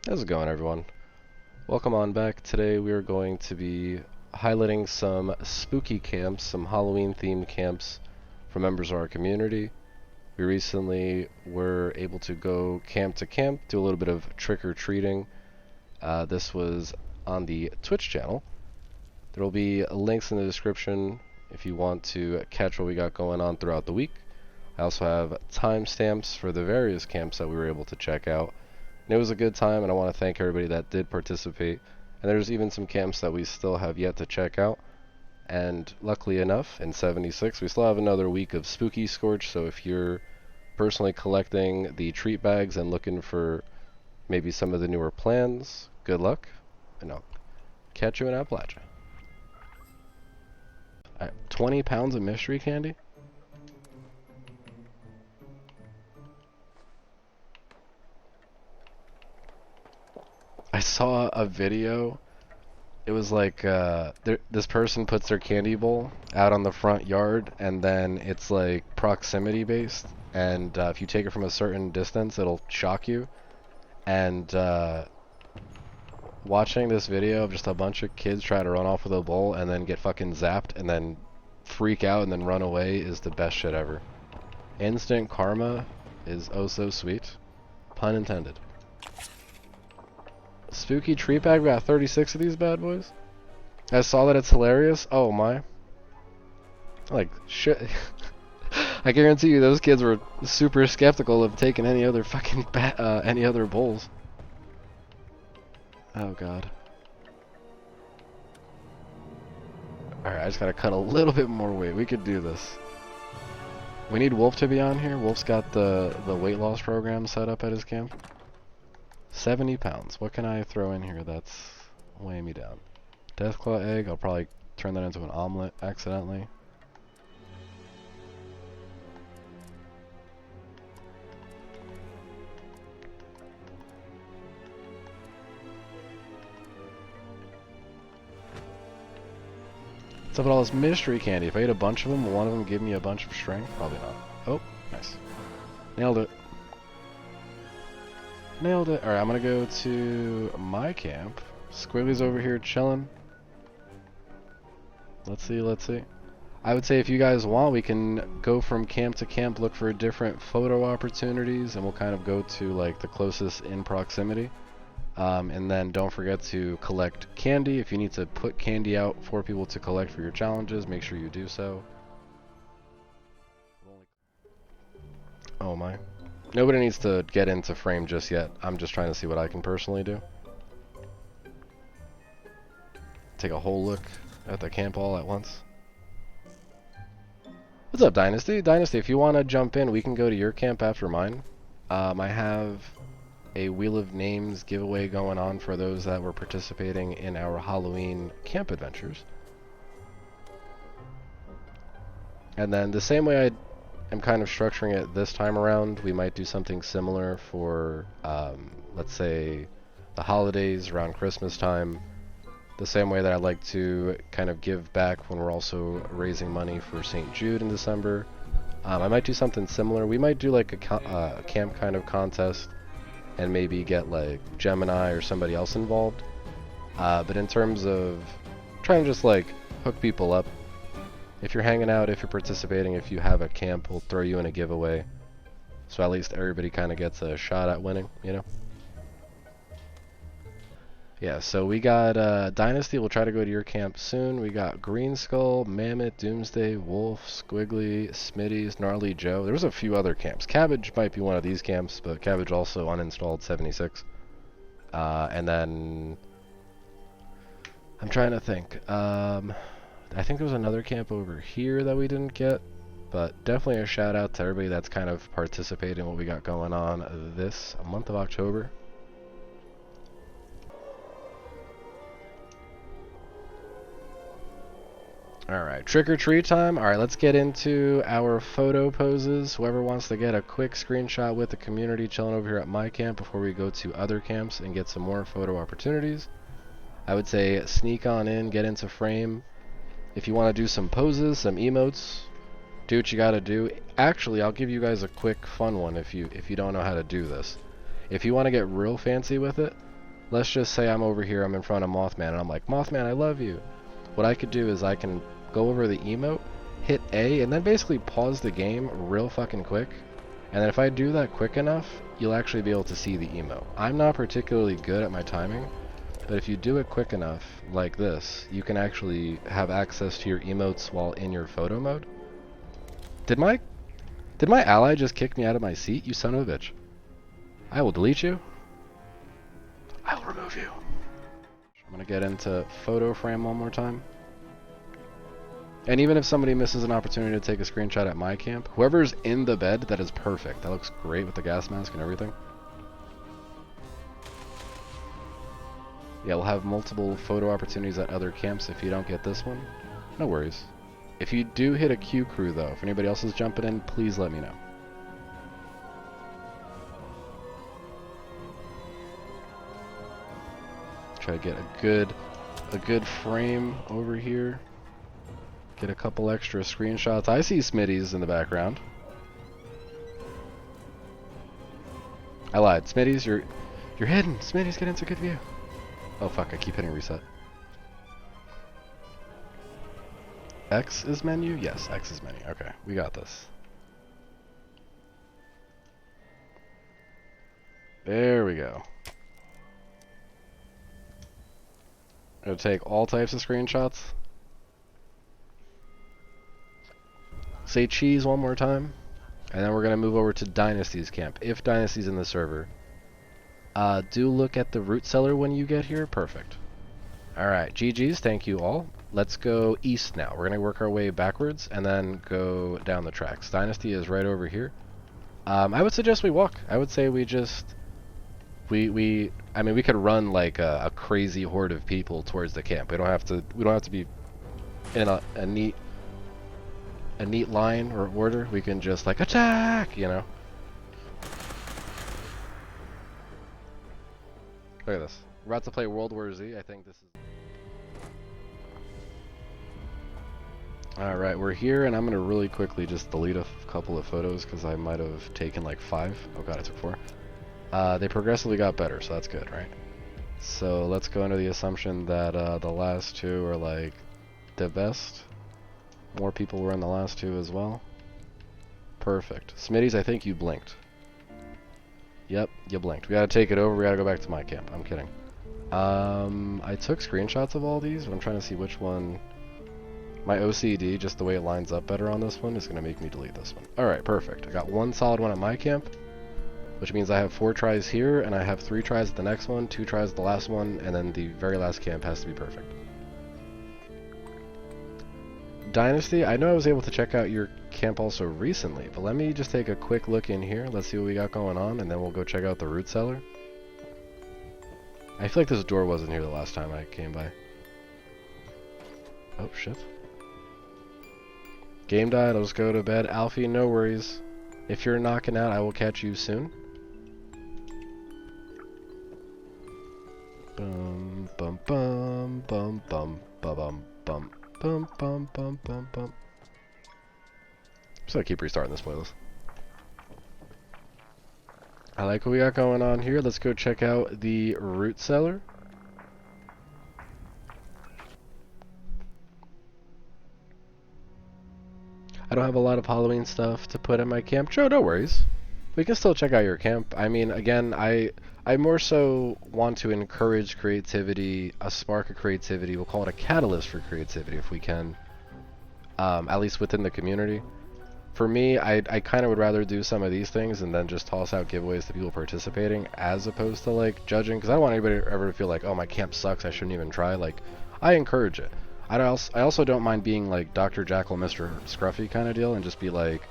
How's it going, everyone? Welcome on back. Today we are going to be highlighting some spooky camps, some Halloween themed camps for members of our community. We recently were able to go camp to camp, do a little bit of trick-or-treating. This was on the Twitch channel. There will be links in the description if you want to catch what we got going on throughout the week. I also have timestamps for the various camps that we were able to check out. And it was a good time, and I want to thank everybody that did participate. And there's even some camps that we still have yet to check out. And luckily enough, in 76, we still have another week of Spooky Scorch, so if you're personally collecting the treat bags and looking for maybe some of the newer plans, good luck, and I'll catch you in Appalachia. 20 pounds of mystery candy? I saw a video. It was like this person puts their candy bowl out on the front yard, and then it's like proximity based, and if you take it from a certain distance, it'll shock you. And watching this video of just a bunch of kids try to run off with a bowl and then get fucking zapped and then freak out and then run away is the best shit ever. Instant karma is oh so sweet. Pun intended. Spooky treat bag, we got 36 of these bad boys. I saw that, it's hilarious. Oh my. Like, shit. I guarantee you those kids were super skeptical of taking any other fucking any other bowls. Oh god. Alright, I just gotta cut a little bit more weight. We could do this. We need Wolf to be on here. Wolf's got the weight loss program set up at his camp. 70 pounds. What can I throw in here that's weighing me down? Deathclaw egg. I'll probably turn that into an omelet accidentally. What's up with all this mystery candy? If I ate a bunch of them, will one of them give me a bunch of strength? Probably not. Oh, nice. Nailed it. Nailed it. Alright, I'm gonna go to my camp. Squigglily's over here chilling. Let's see, let's see. I would say if you guys want, we can go from camp to camp, look for different photo opportunities, and we'll kind of go to like the closest in proximity. And then don't forget to collect candy. If you need to put candy out for people to collect for your challenges, make sure you do so. Oh my. Nobody needs to get into frame just yet. I'm just trying to see what I can personally do. Take a whole look at the camp all at once. What's up, Deinesty? Deinesty, if you want to jump in, we can go to your camp after mine. I have a Wheel of Names giveaway going on for those that were participating in our Halloween camp adventures. And then the same way I'm kind of structuring it this time around, we might do something similar for, let's say, the holidays around Christmas time. The same way that I like to kind of give back when we're also raising money for St. Jude in December. I might do something similar. We might do like a camp kind of contest and maybe get like Gemini or somebody else involved. But in terms of trying to just like hook people up, if you're hanging out, if you're participating, if you have a camp, we'll throw you in a giveaway. So at least everybody kind of gets a shot at winning, you know? Yeah, so we got Deinesty, we'll try to go to your camp soon. We got Green Skull, Mammoth, Doomsday, Wolf, Squiggily, Smitties, Gnarly, Joe. There's a few other camps. Cabbage might be one of these camps, but Cabbage also uninstalled 76. And then I'm trying to think. I think there was another camp over here that we didn't get, but definitely a shout out to everybody that's kind of participating in what we got going on this month of October. Alright, trick or treat time. Alright, let's get into our photo poses. Whoever wants to get a quick screenshot with the community chilling over here at my camp before we go to other camps and get some more photo opportunities. I would say sneak on in, get into frame. If you want to do some poses, some emotes, do what you gotta do. Actually, I'll give you guys a quick fun one if you don't know how to do this. If you want to get real fancy with it, let's just say I'm over here, I'm in front of Mothman, and I'm like, Mothman, I love you. What I could do is I can go over the emote, hit A, and then basically pause the game real fucking quick. And then if I do that quick enough, you'll actually be able to see the emote. I'm not particularly good at my timing, but if you do it quick enough, like this, you can actually have access to your emotes while in your photo mode. Did my ally just kick me out of my seat, you son of a bitch? I will delete you. I will remove you. I'm gonna get into photo frame one more time. And even if somebody misses an opportunity to take a screenshot at my camp, whoever's in the bed, that is perfect. That looks great with the gas mask and everything. Yeah, we'll have multiple photo opportunities at other camps if you don't get this one. No worries. If you do hit a queue crew though, if anybody else is jumping in, please let me know. Try to get a good frame over here. Get a couple extra screenshots. I see Smitties in the background. I lied. Smitties, you're hidden. Smitties, get into good view. Oh fuck, I keep hitting reset. X is menu? Yes, X is menu. Okay, we got this. There we go. Gonna take all types of screenshots. Say cheese one more time. And then we're gonna move over to Dynasty's camp. If Dynasty's in the server. Do look at the root cellar when you get here. Perfect. Alright, GG's, thank you all. Let's go east now. We're gonna work our way backwards and then go down the tracks. Dynasty is right over here. I would suggest we walk. I would say we just... I mean, we could run like a crazy horde of people towards the camp. We don't have to be in a neat line or order. We can just like attack, you know. Look at this. We're about to play World War Z. I think this is... Alright, we're here, and I'm going to really quickly just delete a couple of photos, because I might have taken like 5. Oh god, I took 4. They progressively got better, so that's good, right? So let's go under the assumption that the last 2 are like the best. More people were in the last 2 as well. Perfect. Smitties, I think you blinked. Yep, you blinked. We gotta take it over, we gotta go back to my camp. I'm kidding. I took screenshots of all these, but I'm trying to see which one... My OCD, just the way it lines up better on this one, is gonna make me delete this one. Alright, perfect. I got 1 solid one at my camp, which means I have 4 tries here, and I have 3 tries at the next one, 2 tries at the last one, and then the very last camp has to be perfect. Dynasty, I know I was able to check out your camp also recently, but let me just take a quick look in here. Let's see what we got going on, and then we'll go check out the root cellar. I feel like this door wasn't here the last time I came by. Oh, shit. Game died, I'll just go to bed. Alfie, no worries. If you're knocking out, I will catch you soon. Bum, bum, bum, bum, bum, bum, bum. Bum, bum, bum, bum, bum. So I keep restarting this playlist. I like what we got going on here. Let's go check out the root cellar. I don't have a lot of Halloween stuff to put in my camp. Joe, no worries. We can still check out your camp. I mean, again, I more so want to encourage creativity, a spark of creativity. We'll call it a catalyst for creativity if we can, at least within the community. For me, I kind of would rather do some of these things and then just toss out giveaways to people participating as opposed to like judging, because I don't want anybody ever to feel like, oh, my camp sucks, I shouldn't even try. Like, I encourage it. I also don't mind being like Dr. Jackal, Mr. Scruffy kind of deal and just be like,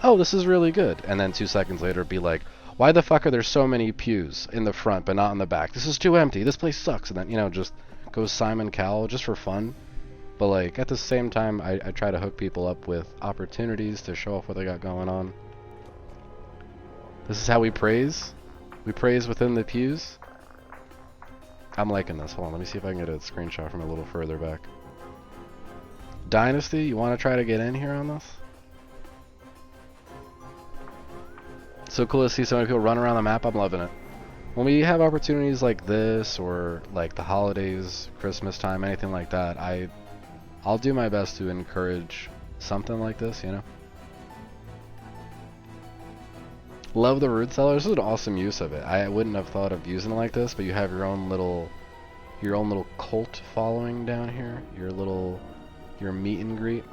oh, this is really good. And then 2 seconds later be like, why the fuck are there so many pews in the front but not in the back? This is too empty. This place sucks. And then, you know, just go Simon Cowell just for fun. But like at the same time, I try to hook people up with opportunities to show off what they got going on. This is how we praise. We praise within the pews. I'm liking this. Hold on, let me see if I can get a screenshot from a little further back. Dynasty, you want to try to get in here on this? So cool to see so many people run around the map. I'm loving it. when we have opportunities like this, or like the holidays, Christmas time, anything like that, I'll do my best to encourage something like this, you know? Love the root cellar. This is an awesome use of it. I wouldn't have thought of using it like this, but you have your own little cult following down here. Your meet and greet.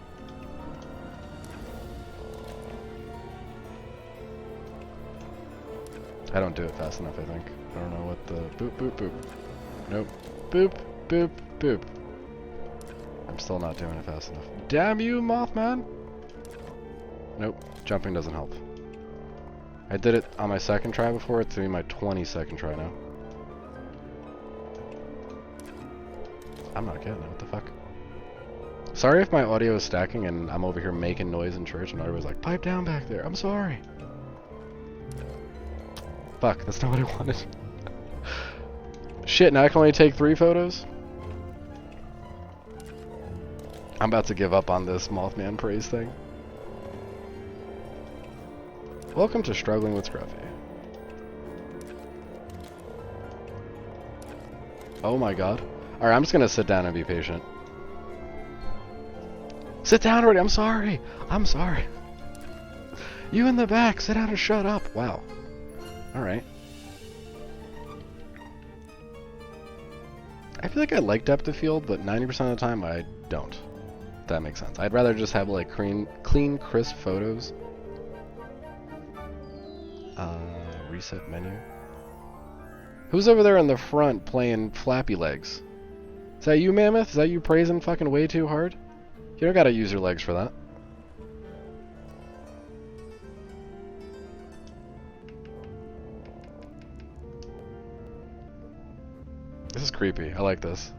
I don't do it fast enough, I think. I don't know what the boop boop boop. Nope. Boop boop boop. I'm still not doing it fast enough. Damn you, Mothman! Nope. Jumping doesn't help. I did it on my second try before. It's gonna be my 22nd try now. I'm not getting it. What the fuck? Sorry if my audio is stacking and I'm over here making noise in church and everybody's like, pipe down back there. I'm sorry. Fuck, that's not what I wanted. Shit, now I can only take 3 photos? I'm about to give up on this Mothman praise thing. Welcome to Struggling with Scruffy. Oh my god. Alright, I'm just gonna sit down and be patient. Sit down already, I'm sorry! I'm sorry. You in the back, sit down and shut up. Wow. Alright. I feel like I like depth of field, but 90% of the time I don't. If that makes sense. I'd rather just have like clean, crisp photos. Reset menu. Who's over there in the front playing Flappy Legs? Is that you, Mammoth? Is that you praising fucking way too hard? You don't gotta use your legs for that. This is creepy. I like this.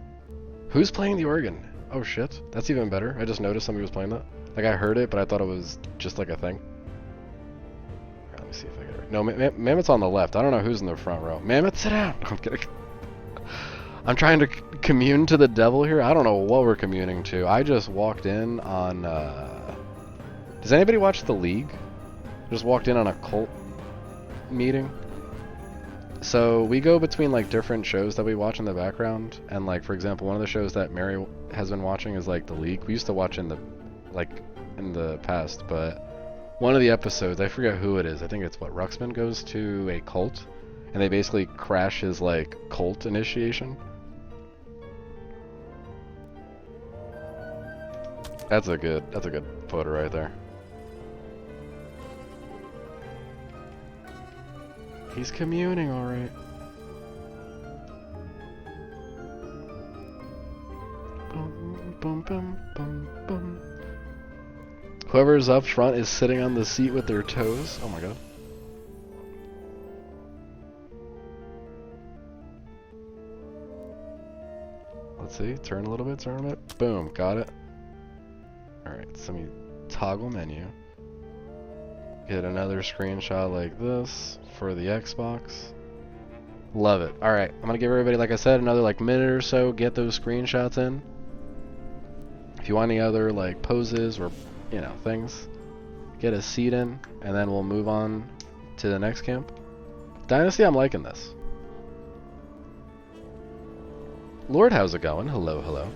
Who's playing the organ? Oh shit. That's even better. I just noticed somebody was playing that. Like I heard it, but I thought it was just like a thing. Right, let me see if I get it. No, Mammoth's on the left. I don't know who's in the front row. Mammoth, sit down! I'm kidding. I'm trying to commune to the devil here. I don't know what we're communing to. I just walked in on... Does anybody watch The League? Just walked in on a cult meeting. So we go between like different shows that we watch in the background, and like for example, one of the shows that Mary has been watching is like The League. We used to watch in the past, but one of the episodes, I forget who it is. I think it's what Ruxpin goes to a cult, and they basically crash his like cult initiation. That's a good photo right there. He's communing, alright. Whoever's up front is sitting on the seat with their toes. Oh my god. Let's see. Turn a little bit, turn a bit. Boom. Got it. Alright, so let me toggle menu. Get another screenshot like this for the Xbox. Love it. Alright, I'm gonna give everybody, like I said, another like minute or so, get those screenshots in. If you want any other like poses or, you know, things, get a seat in, and then we'll move on to the next camp. Deinesty, I'm liking this. Lord, how's it going? Hello, hello.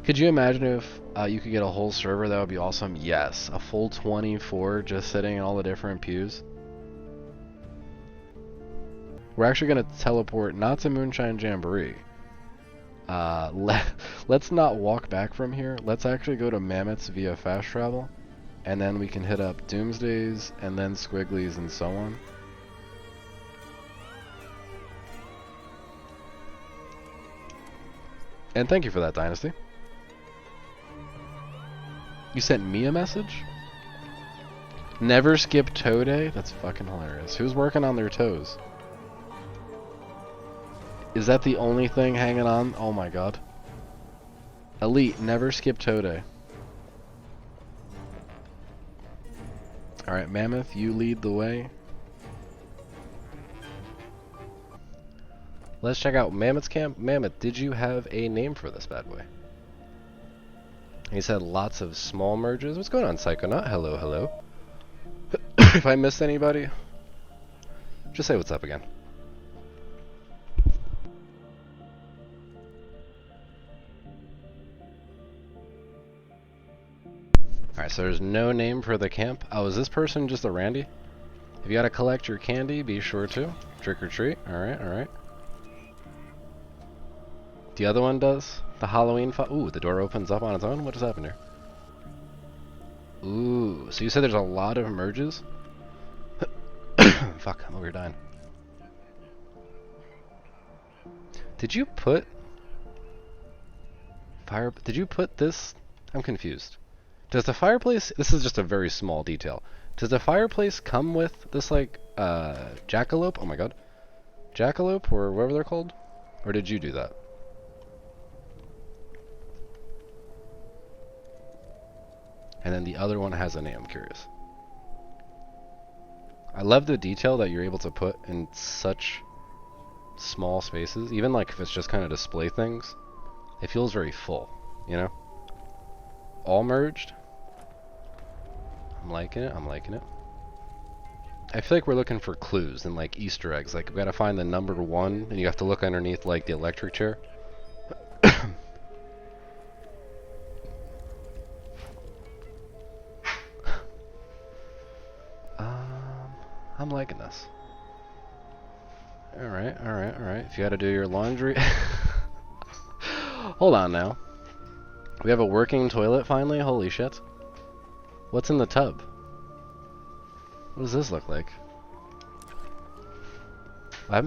Could you imagine if you could get a whole server? That would be awesome. Yes, a full 24 just sitting in all the different pews. We're actually going to teleport not to Moonshine Jamboree. Let's not walk back from here. Let's actually go to Mammoth's via fast travel, and then we can hit up Doomsdays and then Squigglies and so on. And thank you for that, Deinesty. You sent me a message? Never skip toe day? That's fucking hilarious. Who's working on their toes? Is that the only thing hanging on? Oh my god. Elite, never skip toe day. Alright, Mammoth, you lead the way. Let's check out Mammoth's camp. Mammoth, did you have a name for this bad boy? He said lots of small merges. What's going on, Psychonaut? Hello, hello. If I missed anybody, just say what's up again. Alright, so there's no name for the camp. Oh, is this person just a randy? If you gotta collect your candy, be sure to. Trick or treat. Alright, alright. The other one does? The Halloween ooh, the door opens up on its own? What just happened here? Ooh, so you said there's a lot of merges? Fuck, I'm over here dying. Did you put... Did you put this... I'm confused. Does the fireplace... This is just a very small detail. Does the fireplace come with this, like, jackalope? Oh my god. Jackalope, or whatever they're called? Or did you do that? And then the other one has a name, I'm curious. I love the detail that you're able to put in such small spaces. Even like if it's just kind of display things, it feels very full, you know? All merged. I'm liking it, I'm liking it. I feel like we're looking for clues and like Easter eggs. Like we gotta find the number 1 and you have to look underneath like the electric chair. I'm liking this. Alright, alright, alright. If you gotta do your laundry... Hold on now. We have a working toilet finally? Holy shit. What's in the tub? What does this look like? What?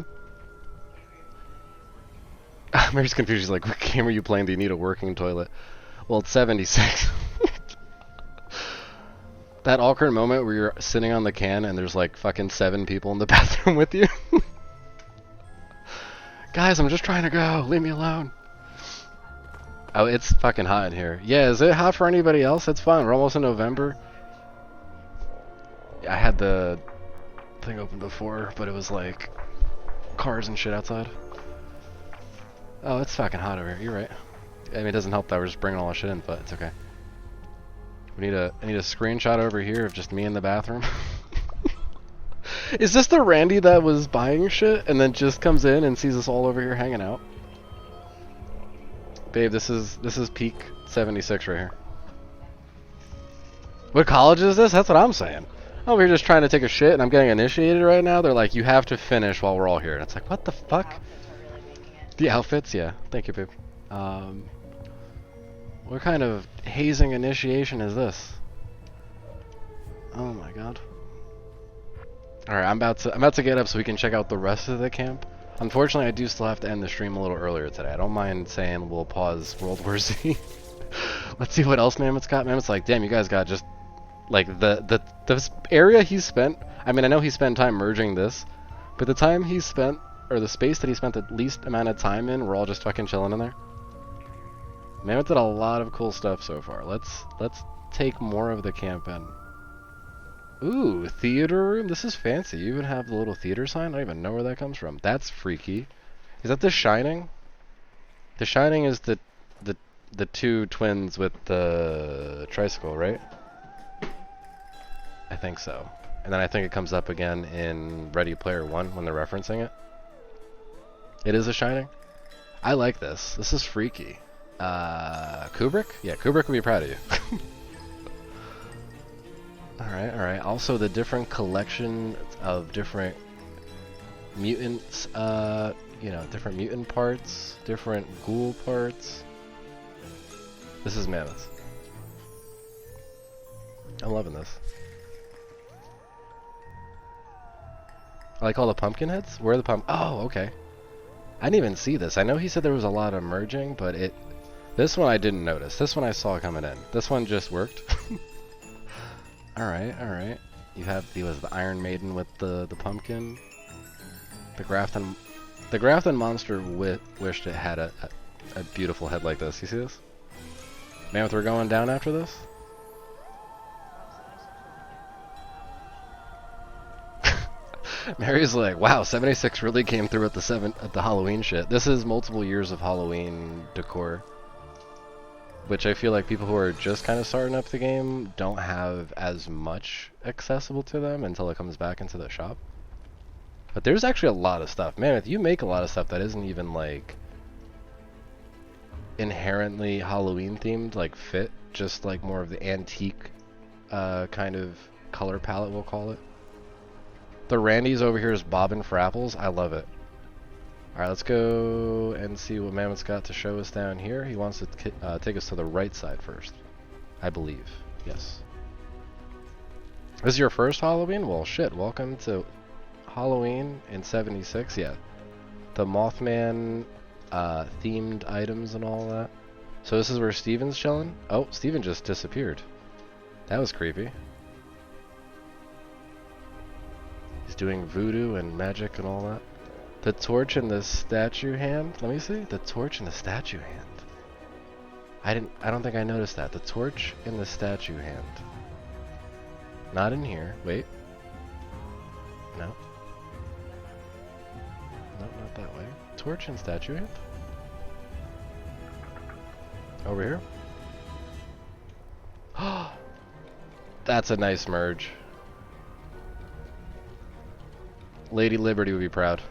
Mary's confused. She's like, what game are you playing? Do you need a working toilet? Well, it's 76. That awkward moment where you're sitting on the can and there's like fucking 7 people in the bathroom with you. Guys, I'm just trying to go. Leave me alone. Oh, it's fucking hot in here. Yeah, is it hot for anybody else? It's fun. We're almost in November. I had the thing open before, but it was like cars and shit outside. Oh, it's fucking hot over here. You're right. I mean, it doesn't help that we're just bringing all our shit in, but it's okay. I need a screenshot over here of just me in the bathroom. Is this the Randy that was buying shit and then just comes in and sees us all over here hanging out? Babe, this is peak 76 right here. What college is this? That's what I'm saying. Oh, we're just trying to take a shit and I'm getting initiated right now. They're like, you have to finish while we're all here. And it's like, what the fuck? The outfits, yeah. Thank you, babe. What kind of hazing initiation is this? Oh my god. Alright, I'm about to get up so we can check out the rest of the camp. Unfortunately, I do still have to end the stream a little earlier today. I don't mind saying we'll pause World War Z. Let's see what else Mammoth's got. Mammoth's like, damn, you guys got just like the area he spent. I mean, I know he spent time merging this, but the time he spent, or the space that he spent the least amount of time in, we're all just fucking chilling in there. Mammoth did a lot of cool stuff so far. Let's take more of the camp in. Ooh, theater room. This is fancy. You even have the little theater sign. I don't even know where that comes from. That's freaky. Is that The Shining? The Shining is the 2 twins with the tricycle, right? I think so. And then I think it comes up again in Ready Player One when they're referencing it. It is The Shining. I like this. This is freaky. Kubrick? Yeah, Kubrick would be proud of you. Alright, alright. Also, the different collection of different mutants, you know, different mutant parts, different ghoul parts. This is Mammoth. I'm loving this. I like all the pumpkin heads? Where are the Oh, okay. I didn't even see this. I know he said there was a lot of merging, but this one I didn't notice. This one I saw coming in. This one just worked. Alright, alright. You have the Iron Maiden with the pumpkin. The Grafton monster wished it had a beautiful head like this. You see this? Mammoth, we're going down after this? Mary's like, wow, 76 really came through at the Halloween shit. This is multiple years of Halloween decor, which I feel like people who are just kind of starting up the game don't have as much accessible to them until it comes back into the shop. But there's actually a lot of stuff. Mammoth, you make a lot of stuff that isn't even like inherently Halloween themed, like fit just like more of the antique kind of color palette, we'll call it. The Randy's over here is bobbing for apples. I love it. Alright, let's go and see what Mammoth's got to show us down here. He wants to take us to the right side first, I believe. Yes. This is your first Halloween? Well, shit. Welcome to Halloween in 76. Yeah. The Mothman themed items and all that. So this is where Steven's chilling? Oh, Steven just disappeared. That was creepy. He's doing voodoo and magic and all that. The torch in the statue hand. Let me see. The torch in the statue hand. I don't think I noticed that. The torch in the statue hand. Not in here. Wait. No. No, not that way. Torch and statue hand? Over here? That's a nice merge. Lady Liberty would be proud.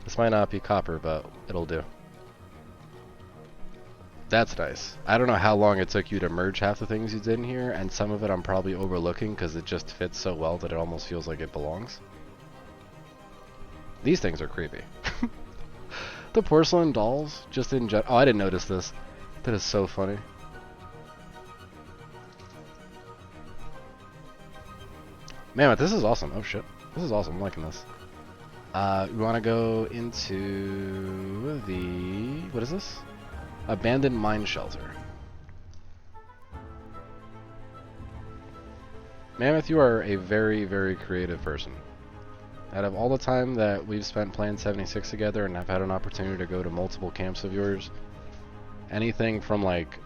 This might not be copper, but it'll do. That's nice. I don't know how long it took you to merge half the things you did in here, and some of it I'm probably overlooking because it just fits so well that it almost feels like it belongs. These things are creepy. The porcelain dolls, just in general. Oh, I didn't notice this. That is so funny. Mammoth, this is awesome. Oh shit. This is awesome. I'm liking this. We want to go into the... What is this? Abandoned mine shelter. Mammoth, you are a very, very creative person. Out of all the time that we've spent playing 76 together and I've had an opportunity to go to multiple camps of yours, anything from like...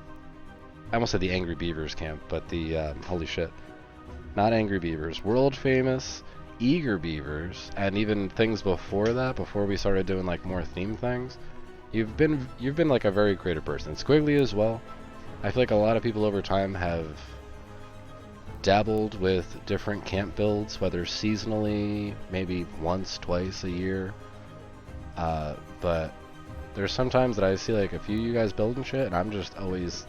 I almost said the Angry Beavers camp, but the... holy shit. Not Angry Beavers. World famous... Eager Beavers, and even things before that, before we started doing like more theme things, you've been like a very creative person. Squiggily as well. I feel like a lot of people over time have dabbled with different camp builds, whether seasonally, maybe once, twice a year. But there's sometimes that I see like a few of you guys building shit, and I'm just always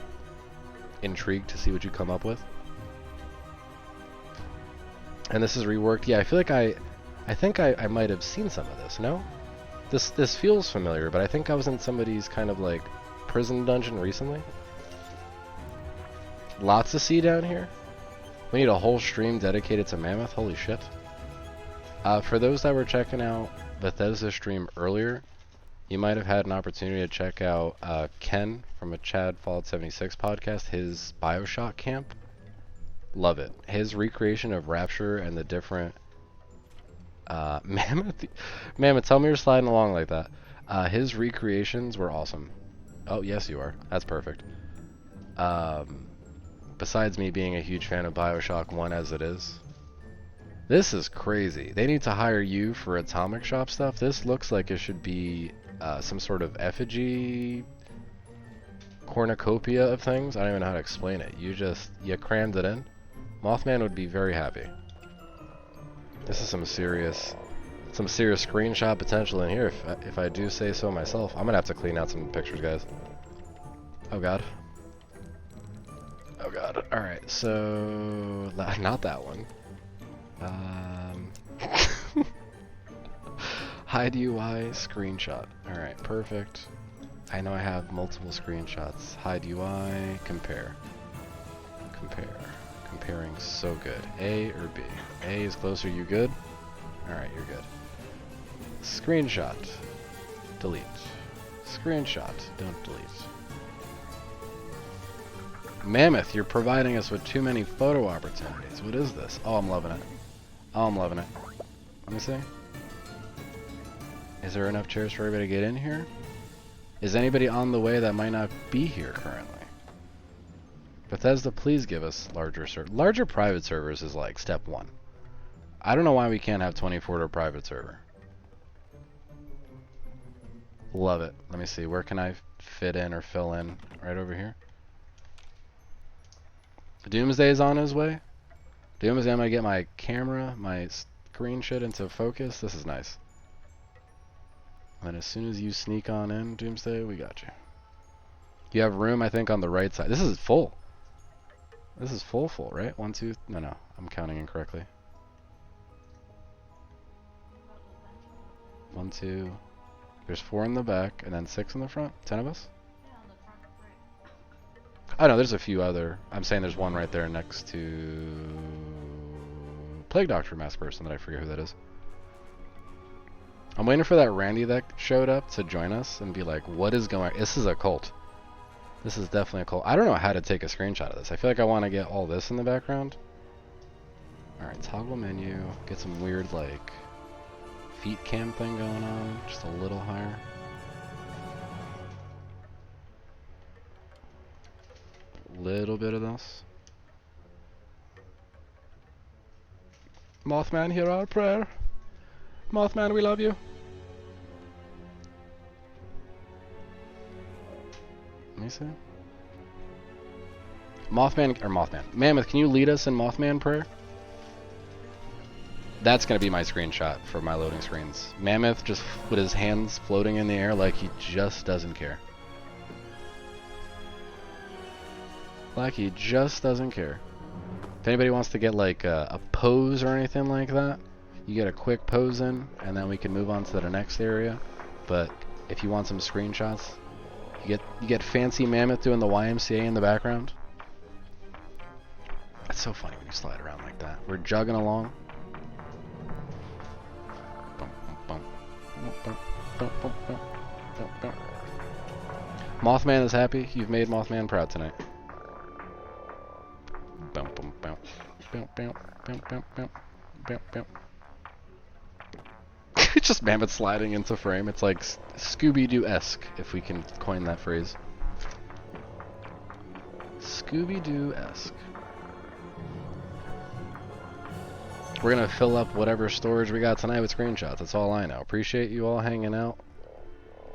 intrigued to see what you come up with. And this is reworked. Yeah, I feel like I think I might have seen some of this, no? This feels familiar, but I think I was in somebody's kind of like prison dungeon recently. Lots to see down here. We need a whole stream dedicated to Mammoth, holy shit. For those that were checking out Bethesda's stream earlier, you might have had an opportunity to check out Ken from a Chad Fallout 76 podcast, his Bioshock camp. Love it. His recreation of Rapture and the different Mammoth, tell me you're sliding along like that. His recreations were awesome. Oh, yes you are. That's perfect. Besides me being a huge fan of Bioshock 1 as it is. This is crazy. They need to hire you for Atomic Shop stuff. This looks like it should be some sort of effigy cornucopia of things. I don't even know how to explain it. You crammed it in. Mothman would be very happy. This is some serious screenshot potential in here, if I do say so myself. I'm gonna have to clean out some pictures, guys. Oh god. Oh god. Alright, so... Not that one. Hide UI screenshot. Alright, perfect. I know I have multiple screenshots. Hide UI, compare. Comparing so good. A or B? A is closer, you good? Alright, you're good. Screenshot. Delete. Screenshot. Don't delete. Mammoth, you're providing us with too many photo opportunities. What is this? Oh, I'm loving it. Oh, I'm loving it. Let me see. Is there enough chairs for everybody to get in here? Is anybody on the way that might not be here currently? Bethesda, please give us larger private servers is like step one. I don't know why we can't have 24 to a private server. Love it. Let me see. Where can I fit in or fill in? Right over here. Doomsday is on his way. Doomsday, I'm gonna get my camera, my screen shit into focus. This is nice. And as soon as you sneak on in, Doomsday, we got you. You have room, I think, on the right side. This is full. This is full, right? 1, 2, no, I'm counting incorrectly. 1, 2, there's 4 in the back, and then 6 in the front? 10 of us? Oh no, there's a few other. I'm saying there's one right there next to Plague Doctor Mask person that I forget who that is. I'm waiting for that Randy that showed up to join us and be like, what is going on? This is a cult. This is definitely a cult. I don't know how to take a screenshot of this. I feel like I want to get all this in the background. Alright, toggle menu. Get some weird, like, feet cam thing going on. Just a little higher. Little bit of this. Mothman, hear our prayer. Mothman, we love you. Let me see. Mothman. Mammoth, can you lead us in Mothman prayer? That's gonna be my screenshot for my loading screens. Mammoth just with his hands floating in the air like he just doesn't care. Like he just doesn't care. If anybody wants to get like a pose or anything like that, you get a quick pose in, and then we can move on to the next area. But if you want some screenshots, you get fancy Mammoth doing the YMCA in the background. That's so funny when you slide around like that. We're jogging along. Mothman is happy. You've made Mothman proud tonight. It's just Mammoth sliding into frame. It's like Scooby-Doo-esque, if we can coin that phrase. Scooby-Doo-esque. We're gonna fill up whatever storage we got tonight with screenshots. That's all I know. Appreciate you all hanging out.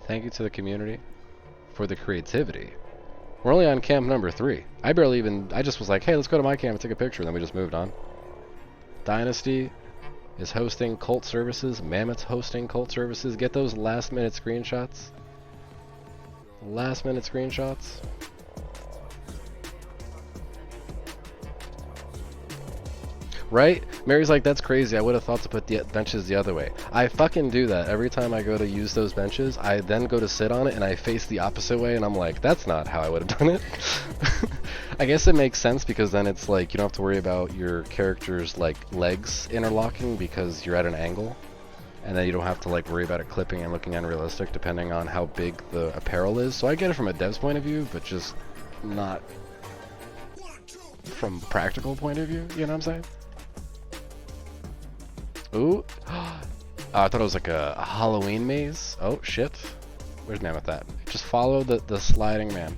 Thank you to the community for the creativity. We're only on camp number 3. I just was like, hey, let's go to my camp and take a picture, and then we just moved on. Deinesty is hosting cult services. Mammoth's hosting cult services. Get those last minute screenshots. Last minute screenshots. Right? Mary's like, that's crazy. I would have thought to put the benches the other way. I fucking do that. Every time I go to use those benches, I then go to sit on it and I face the opposite way and I'm like, that's not how I would have done it. I guess it makes sense because then it's like, you don't have to worry about your character's like legs interlocking because you're at an angle. And then you don't have to like worry about it clipping and looking unrealistic depending on how big the apparel is. So I get it from a dev's point of view, but just not from a practical point of view, you know what I'm saying? Ooh. Oh, I thought it was like a Halloween maze. Oh, shit. Where's Mammoth at? Just follow the sliding man.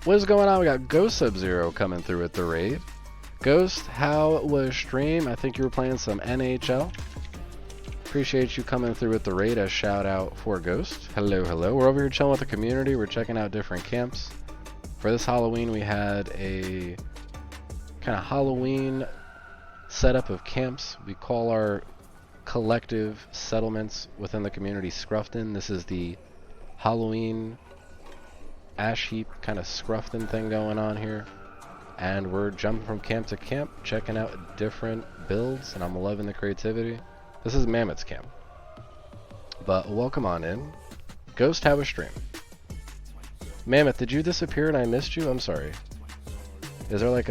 What is going on? We got Ghost Sub-Zero coming through at the raid. Ghost, how was stream? I think you were playing some NHL. Appreciate you coming through at the raid. A shout out for Ghost. Hello, hello. We're over here chilling with the community. We're checking out different camps. For this Halloween, we had a kind of Halloween setup of camps. We call our collective settlements within the community Scruffton. This is the Halloween ash heap kind of Scruffton thing going on here. And we're jumping from camp to camp, checking out different builds, and I'm loving the creativity. This is Mammoth's camp. But welcome on in. Ghost, how was stream? Mammoth, did you disappear and I missed you? I'm sorry. Is there like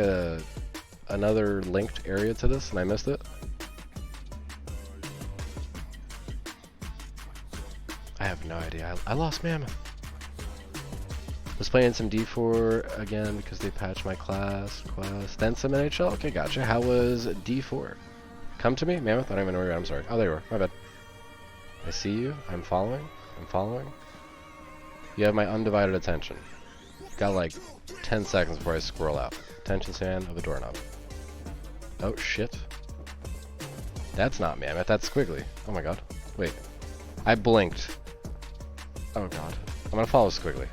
another linked area to this and I missed it? I have no idea. I lost Mammoth. Was playing some D4 again because they patched my class, quest, then some NHL. Okay, gotcha. How was D4? Come to me, Mammoth. I don't even know where you're at. I'm sorry. Oh, there you are. My bad. I see you. I'm following. I'm following. You have my undivided attention. Got like 10 seconds before I squirrel out. Attention span of a doorknob. Oh, shit. That's not Mammoth. That's Squiggily. Oh my god. Wait. I blinked. Oh god. I'm gonna follow Squiggily.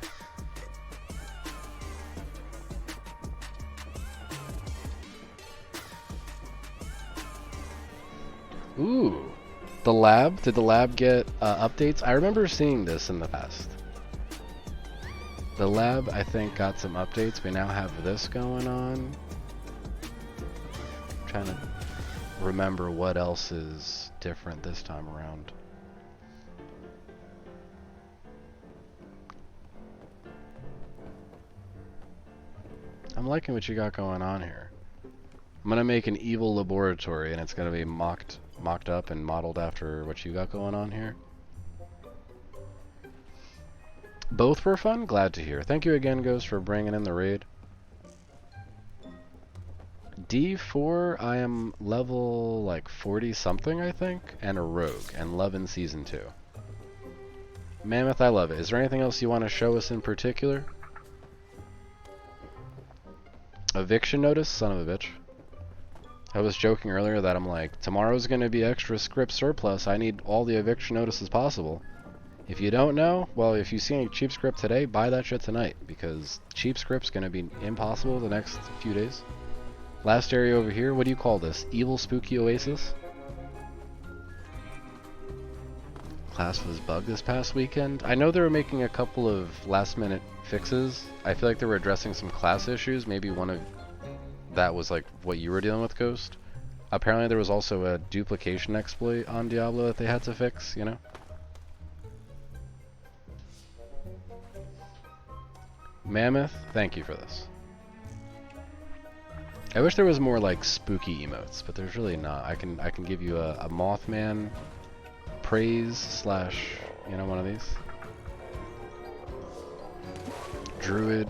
Ooh. The lab? Did the lab get updates? I remember seeing this in the past. The lab, I think, got some updates. We now have this going on. I'm trying to remember what else is different this time around. I'm liking what you got going on here. I'm gonna make an evil laboratory, and it's gonna be mocked up and modeled after what you got going on here. Both were fun? Glad to hear. Thank you again, Ghost, for bringing in the raid. D4, I am level like 40 something, I think, and a rogue, and love in season 2. Mammoth, I love it. Is there anything else you want to show us in particular? Eviction notice? Son of a bitch. I was joking earlier that I'm like, tomorrow's going to be extra script surplus. I need all the eviction notices possible. If you don't know, well, if you see any cheap script today, buy that shit tonight, because cheap script's going to be impossible the next few days. Last area over here, what do you call this? Evil Spooky Oasis? Class was bugged this past weekend. I know they were making a couple of last minute fixes. I feel like they were addressing some class issues. Maybe one of that was like what you were dealing with, Ghost. Apparently there was also a duplication exploit on Diablo that they had to fix, you know? Mammoth, thank you for this. I wish there was more like spooky emotes, but there's really not. I can give you a Mothman praise slash, you know, one of these. Druid.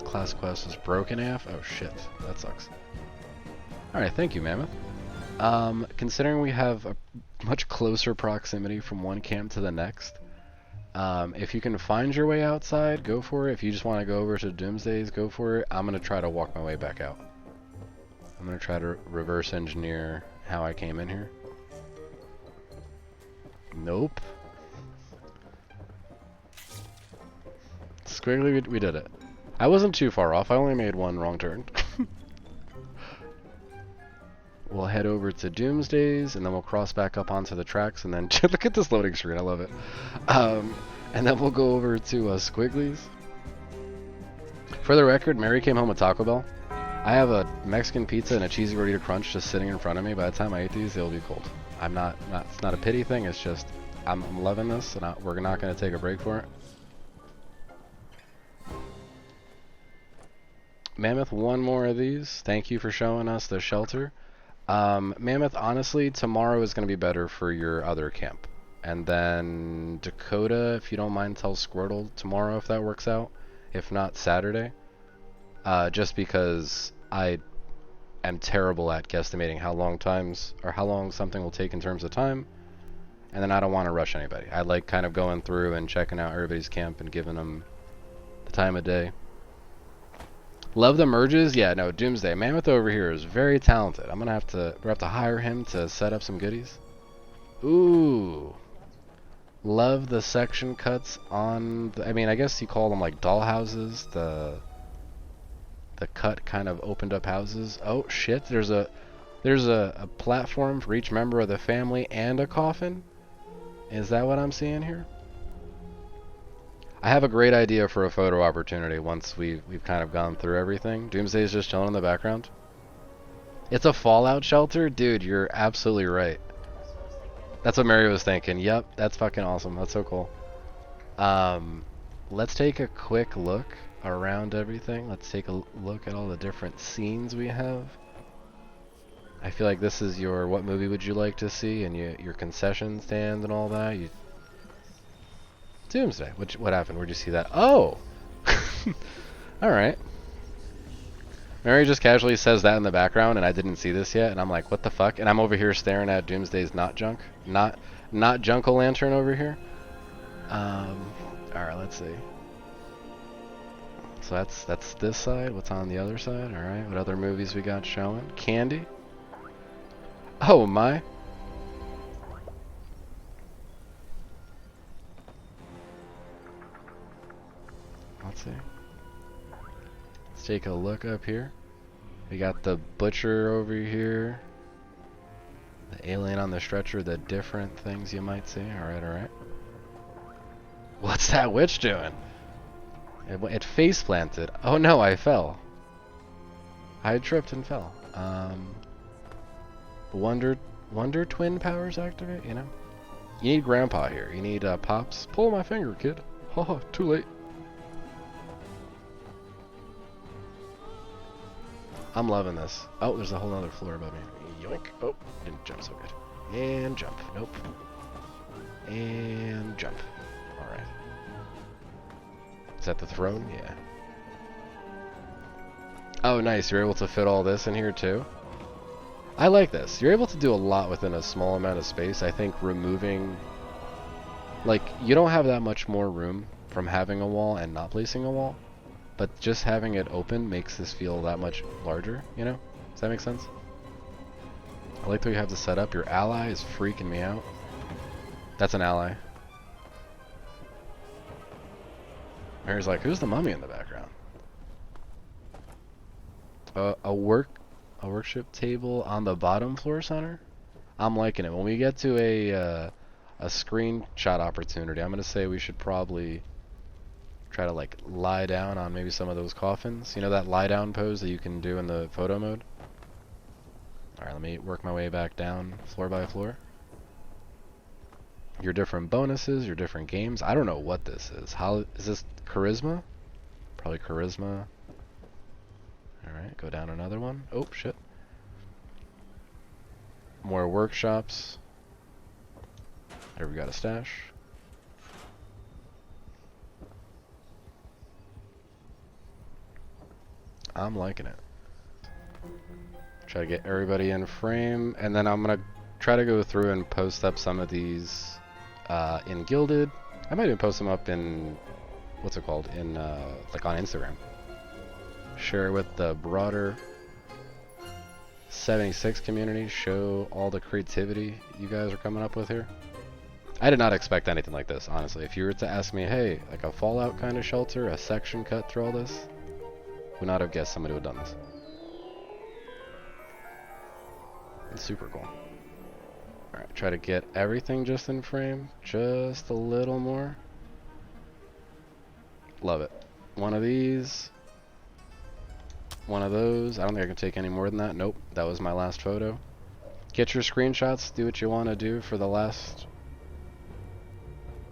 Class quest is broken AF. Oh shit, that sucks. Alright, thank you, Mammoth. Considering we have a much closer proximity from one camp to the next, if you can find your way outside, go for it. If you just want to go over to Doomsday's, go for it. I'm going to try to walk my way back out. I'm going to try to reverse engineer how I came in here. Nope. Squiggily, we did it. I wasn't too far off. I only made one wrong turn. We'll head over to Doomsday's, and then we'll cross back up onto the tracks, and then look at this loading screen. I love it. And then we'll go over to Squigglies. For the record, Mary came home with Taco Bell. I have a Mexican pizza and a cheesy gordita crunch just sitting in front of me. By the time I eat these, they'll be cold. It's not a pity thing. It's just I'm loving this, and we're not going to take a break for it. Mammoth, one more of these. Thank you for showing us the shelter. Mammoth, honestly, tomorrow is going to be better for your other camp. And then Dakota, if you don't mind, tell Squirtle tomorrow if that works out. If not, Saturday. Just because I am terrible at guesstimating how long something will take in terms of time. And then I don't want to rush anybody. I like kind of going through and checking out everybody's camp and giving them the time of day. Love the merges? Yeah, no, Doomsday. Mammoth over here is very talented. We're gonna have to hire him to set up some goodies. Ooh. Love the section cuts on I mean, I guess you call them like doll houses, the cut kind of opened up houses. Oh shit, there's a platform for each member of the family and a coffin? Is that what I'm seeing here? I have a great idea for a photo opportunity once we've kind of gone through everything. Doomsday is just chilling in the background. It's a fallout shelter? Dude, you're absolutely right. That's what Mary was thinking. Yep, that's fucking awesome. That's so cool. Let's take a quick look around everything. Let's take a look at all the different scenes we have. I feel like this is your what movie would you like to see, and your concession stand and all that. Doomsday. What happened? Where'd you see that? Oh! Alright. Mary just casually says that in the background, and I didn't see this yet, and I'm like, what the fuck? And I'm over here staring at Doomsday's not junk. Not junk-o'-lantern over here. Alright, let's see. So that's this side. What's on the other side? Alright, what other movies we got showing? Candy? Oh my. Let's see. Let's take a look up here. We got the butcher over here. The alien on the stretcher, the different things you might see. Alright, alright. What's that witch doing? It face planted. Oh no, I fell. I tripped and fell. Wonder twin powers activate, you know? You need grandpa here. You need pops. Pull my finger, kid. Haha, too late. I'm loving this. Oh, there's a whole other floor above me. Yoink. Oh, didn't jump so good. And jump. Nope. And jump. Alright. Is that the throne? Yeah. Oh, nice. You're able to fit all this in here, too? I like this. You're able to do a lot within a small amount of space. I think removing... Like, you don't have that much more room from having a wall and not placing a wall. But just having it open makes this feel that much larger, you know? Does that make sense? I like the way you have this set up. Your ally is freaking me out. That's an ally. Mary's like, who's the mummy in the background? A worship table on the bottom floor center? I'm liking it. When we get to a screenshot opportunity, I'm gonna say we should probably try to like lie down on maybe some of those coffins. You know that lie down pose that you can do in the photo mode? Alright, let me work my way back down floor by floor. Your different bonuses, your different games. I don't know what this is. How is this charisma? Probably charisma. Alright, go down another one. Oh, shit. More workshops. There we got a stash. I'm liking it. Try to get everybody in frame, and then I'm gonna try to go through and post up some of these in Gilded. I might even post them up in, what's it called, in like on Instagram. Share with the broader 76 community, show all the creativity you guys are coming up with here. I did not expect anything like this, honestly. If you were to ask me, hey, like a Fallout kind of shelter, a section cut through all this, would not have guessed somebody would have done this. It's super cool. Alright, try to get everything just in frame, just a little more. Love it. One of these. One of those. I don't think I can take any more than that. Nope, that was my last photo. Get your screenshots, do what you want to do for the last...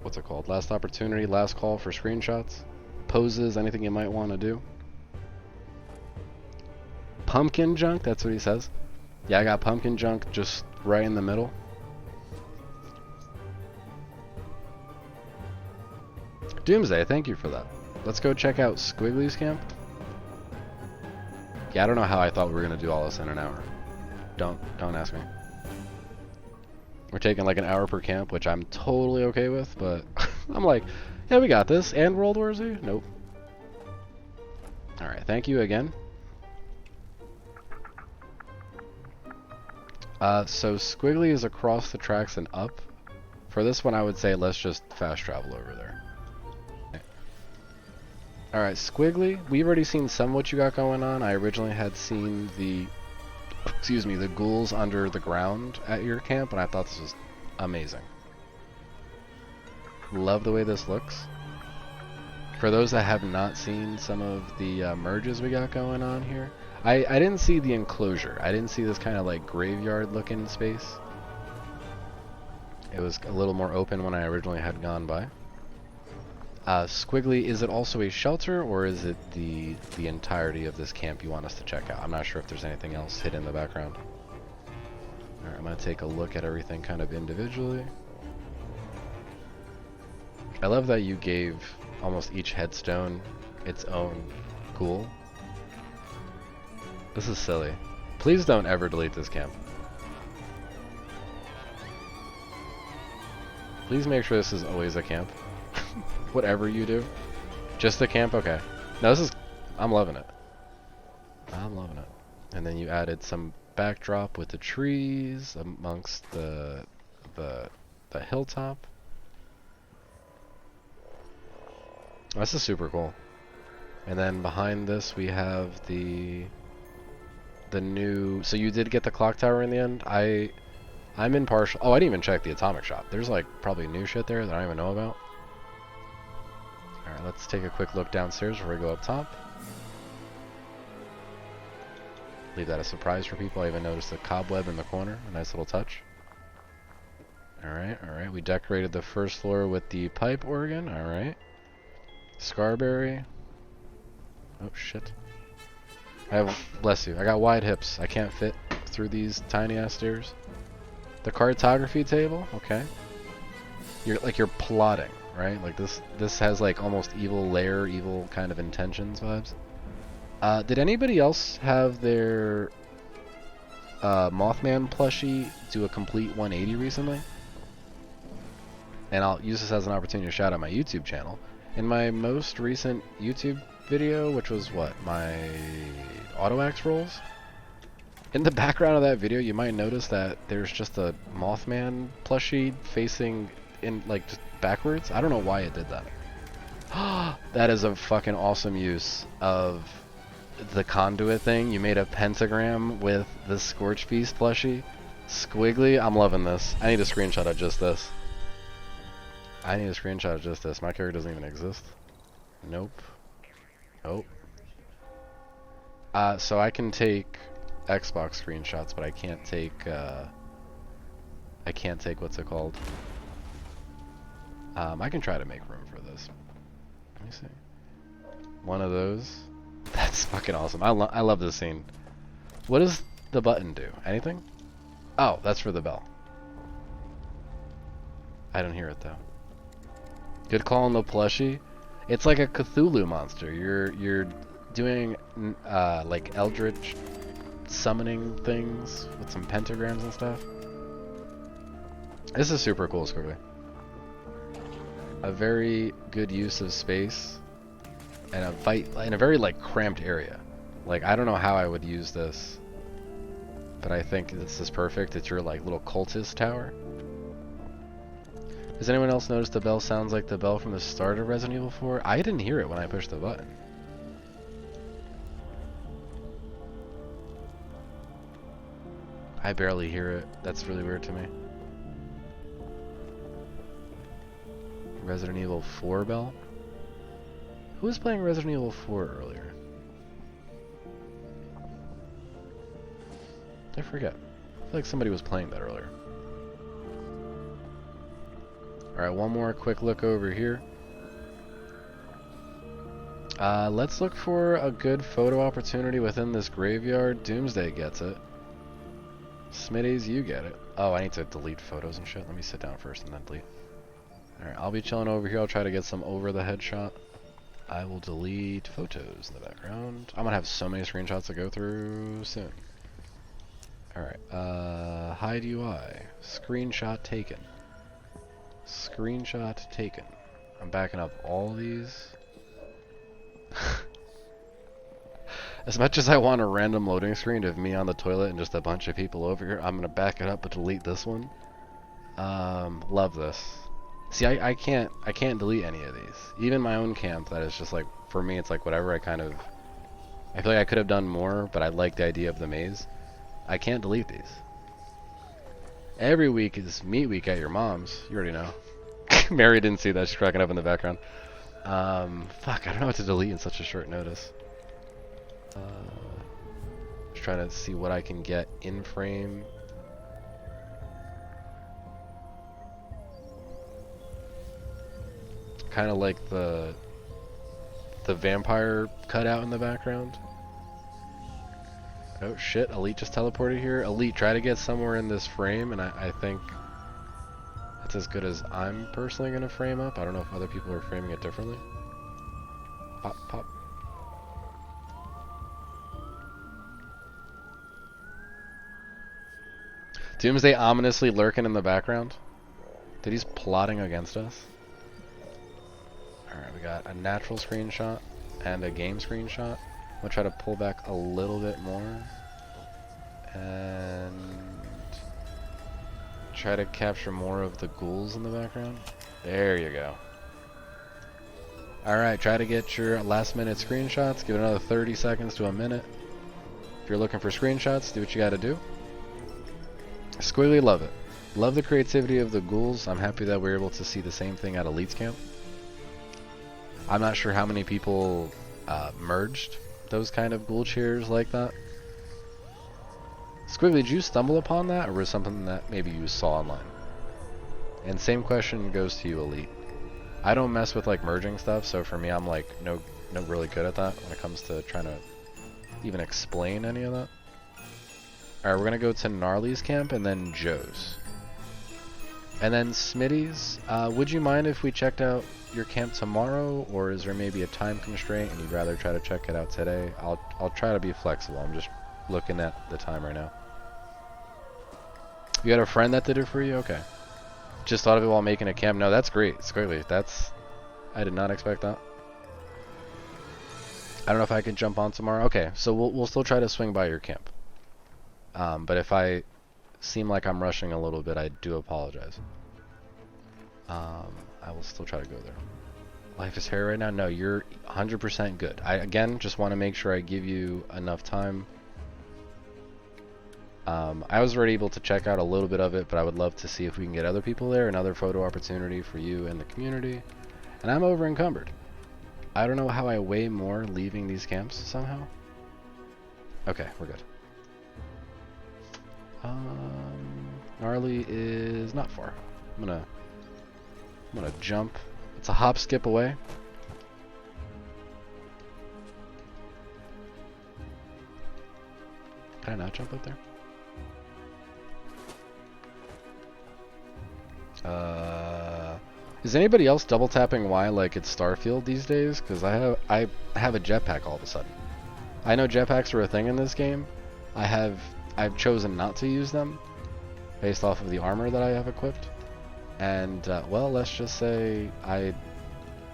What's it called? Last opportunity, last call for screenshots. Poses, anything you might want to do. Pumpkin junk, that's what he says. Yeah, I got pumpkin junk just right in the middle. Doomsday, thank you for that. Let's go check out Squigglily's camp. Yeah, I don't know how I thought we were gonna do all this in an hour. Don't ask me. We're taking like an hour per camp, which I'm totally okay with, but I'm like, yeah, we got this. And World War Z? Nope. Alright, thank you again. So Squiggly is across the tracks and up. For this one, I would say let's just fast travel over there. Alright, Squiggly, we've already seen some of what you got going on. I originally had seen the, excuse me, the ghouls under the ground at your camp, and I thought this was amazing. Love the way this looks. For those that have not seen some of the merges we got going on here, I didn't see the enclosure. I didn't see this kind of like graveyard looking space. It was a little more open when I originally had gone by. Squiggly, is it also a shelter, or is it the entirety of this camp you want us to check out? I'm not sure if there's anything else hidden in the background. Alright, I'm going to take a look at everything kind of individually. I love that you gave almost each headstone its own ghoul. This is silly. Please don't ever delete this camp. Please make sure this is always a camp. Whatever you do. Just a camp? Okay. No, this is... I'm loving it. I'm loving it. And then you added some backdrop with the trees amongst the hilltop. This is super cool. And then behind this we have the new... So you did get the clock tower in the end. I I'm impartial. Oh, I didn't even check the atomic shop. There's like probably new shit there that I don't even know about. Alright, let's take a quick look downstairs before we go up top. Leave that a surprise for people. I even noticed a cobweb in the corner. A nice little touch. Alright, alright. We decorated the first floor with the pipe organ. Alright. Scarberry. Oh, shit. Bless you. I got wide hips. I can't fit through these tiny ass stairs. The cartography table. Okay. You're plotting, right? Like this has like almost evil lair, evil kind of intentions vibes. Did anybody else have their Mothman plushie do a complete 180 recently? And I'll use this as an opportunity to shout out my YouTube channel. In my most recent YouTube video, which was what, my auto axe rolls? In the background of that video, you might notice that there's just a Mothman plushie facing in like just backwards. I don't know why it did that. That is a fucking awesome use of the conduit thing. You made a pentagram with the Scorch Beast plushie. Squiggily, I'm loving this. I need a screenshot of just this. I need a screenshot of just this. My character doesn't even exist. Nope. Nope. So I can take Xbox screenshots, but I can't take what's it called? I can try to make room for this. Let me see. One of those. That's fucking awesome. I love this scene. What does the button do? Anything? Oh, that's for the bell. I don't hear it though. Good call on the plushie. It's like a Cthulhu monster. You're doing like eldritch summoning things with some pentagrams and stuff. This is super cool, Scruffy. A very good use of space and a fight in a very like cramped area. Like I don't know how I would use this, but I think this is perfect. It's your like little cultist tower. Does anyone else notice the bell sounds like the bell from the start of Resident Evil 4? I didn't hear it when I pushed the button. I barely hear it. That's really weird to me. Resident Evil 4 bell? Who was playing Resident Evil 4 earlier? I forget. I feel like somebody was playing that earlier. Alright, one more quick look over here. Let's look for a good photo opportunity within this graveyard. Doomsday gets it. Smitties, you get it. Oh, I need to delete photos and shit. Let me sit down first and then delete. Alright, I'll be chilling over here. I'll try to get some over the head shot. I will delete photos in the background. I'm gonna have so many screenshots to go through soon. Alright, hide UI. Screenshot taken. Screenshot taken. I'm backing up all these. As much as I want a random loading screen of me on the toilet and just a bunch of people over here, I'm gonna back it up but delete this one. Love this. See, I can't delete any of these. Even my own camp, that is just like, for me, it's like whatever. I feel like I could have done more, but I like the idea of the maze. I can't delete these. Every week is meat week at your mom's. You already know. Mary didn't see that. She's cracking up in the background. Fuck, I don't know what to delete in such a short notice. Just trying to see what I can get in frame. Kind of like the vampire cutout in the background. Oh shit, Elite just teleported here. Elite, try to get somewhere in this frame, and I think that's as good as I'm personally going to frame up. I don't know if other people are framing it differently. Pop, pop. Doomsday ominously lurking in the background. Dude, he's plotting against us. Alright, we got a natural screenshot and a game screenshot. I'm gonna try to pull back a little bit more and try to capture more of the ghouls in the background. There you go. Alright, try to get your last minute screenshots. Give it another 30 seconds to a minute. If you're looking for screenshots, do what you gotta do. Squiggly, love it. Love the creativity of the ghouls. I'm happy that we're able to see the same thing at Elite's camp. I'm not sure how many people merged those kind of ghoul cheers like that. Squiggly, did you stumble upon that, or was it something that maybe you saw online? And same question goes to you, Elite. I don't mess with like merging stuff, so for me, I'm like no really good at that when it comes to trying to even explain any of that. All right, we're gonna go to Gnarly's camp and then Joe's, and then Smitties. Would you mind if we checked out your camp tomorrow, or is there maybe a time constraint and you'd rather try to check it out today? I'll try to be flexible. I'm just looking at the time right now. You had a friend that did it for you? Okay. Just thought of it while making a camp. No, that's great. Squiggly, I did not expect that. I don't know if I can jump on tomorrow. Okay, so we'll still try to swing by your camp. But if I seem like I'm rushing a little bit, I do apologize. I will still try to go there. Life is hairy right now? No, you're 100% good. I, again, just want to make sure I give you enough time. I was already able to check out a little bit of it, but I would love to see if we can get other people there, another photo opportunity for you and the community. And I'm over encumbered. I don't know how I weigh more leaving these camps somehow. Okay, we're good. Gnarly is not far. I'm gonna jump. It's a hop skip away. Can I not jump up there? Is anybody else double tapping Y like it's Starfield these days? Because I have a jetpack all of a sudden. I know jetpacks are a thing in this game. I've chosen not to use them based off of the armor that I have equipped. And well, let's just say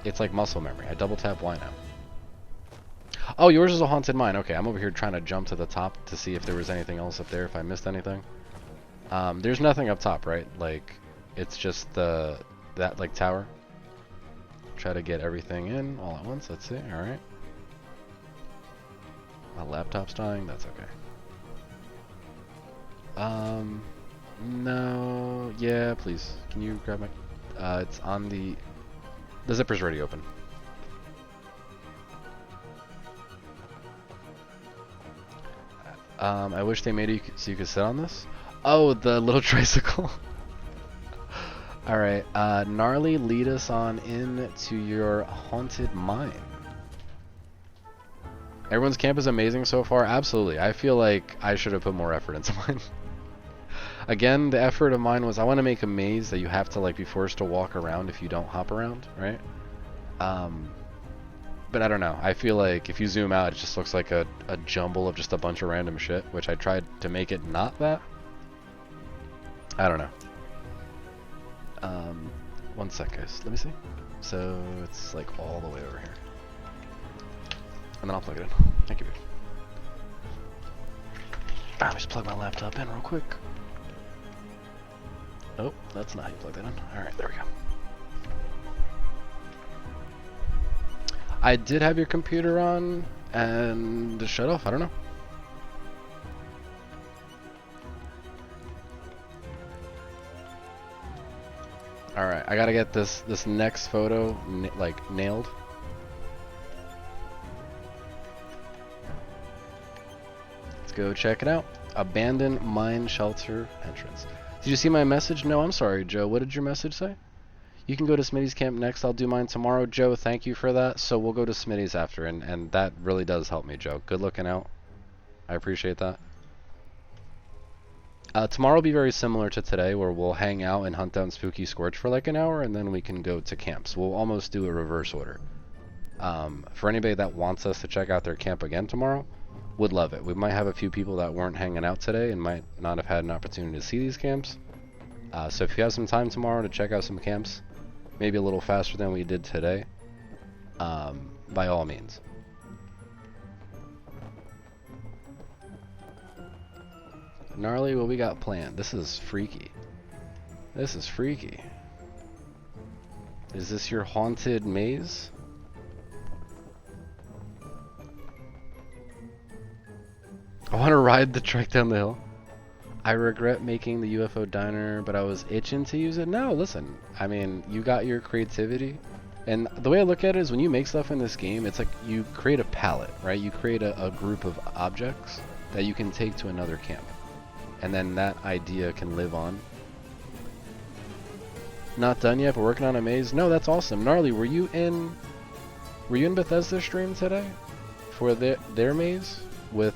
it's like muscle memory. I double tap Y now. Oh, yours is a haunted mine. Okay, I'm over here trying to jump to the top to see if there was anything else up there, if I missed anything. There's nothing up top, right? Like, it's just that like tower. Try to get everything in all at once. Let's see. All right. My laptop's dying. That's okay. No. Yeah, please. Can you grab my? It's on the zipper's already open. I wish they made it so you could sit on this. Oh, the little tricycle. Alright, Gnarly, lead us on in to your haunted mine. Everyone's camp is amazing so far. Absolutely. I feel like I should have put more effort into mine. Again, the effort of mine was I want to make a maze that you have to like be forced to walk around if you don't hop around, right? But I don't know. I feel like if you zoom out, it just looks like a jumble of just a bunch of random shit, which I tried to make it not that. I don't know. One sec, guys. Let me see. So it's like all the way over here. And then I'll plug it in. Thank you, dude. Let me just plug my laptop in real quick. Oh, that's not how you plug that in. Alright, there we go. I did have your computer on and it shut off. I don't know. Alright, I gotta get this next photo like nailed. Let's go check it out. Abandoned mine shelter entrance. Did you see my message? No, I'm sorry, Joe. What did your message say? You can go to Smitties camp next. I'll do mine tomorrow. Joe, thank you for that. So we'll go to Smitties after, and that really does help me, Joe. Good looking out. I appreciate that. Tomorrow will be very similar to today, where we'll hang out and hunt down Spooky Scorch for like an hour, and then we can go to camps. We'll almost do a reverse order. For anybody that wants us to check out their camp again tomorrow, would love it. We might have a few people that weren't hanging out today and might not have had an opportunity to see these camps. So if you have some time tomorrow to check out some camps, maybe a little faster than we did today, by all means. Gnarly, what we got planned? This is freaky. This is freaky. Is this your haunted maze? I want to ride the trek down the hill. I regret making the UFO diner, but I was itching to use it. No, listen, I mean, you got your creativity. And the way I look at it is when you make stuff in this game, it's like you create a palette, right? You create a group of objects that you can take to another camp. And then that idea can live on. Not done yet, but working on a maze. No, that's awesome. Gnarly, were you in Bethesda stream today for their maze with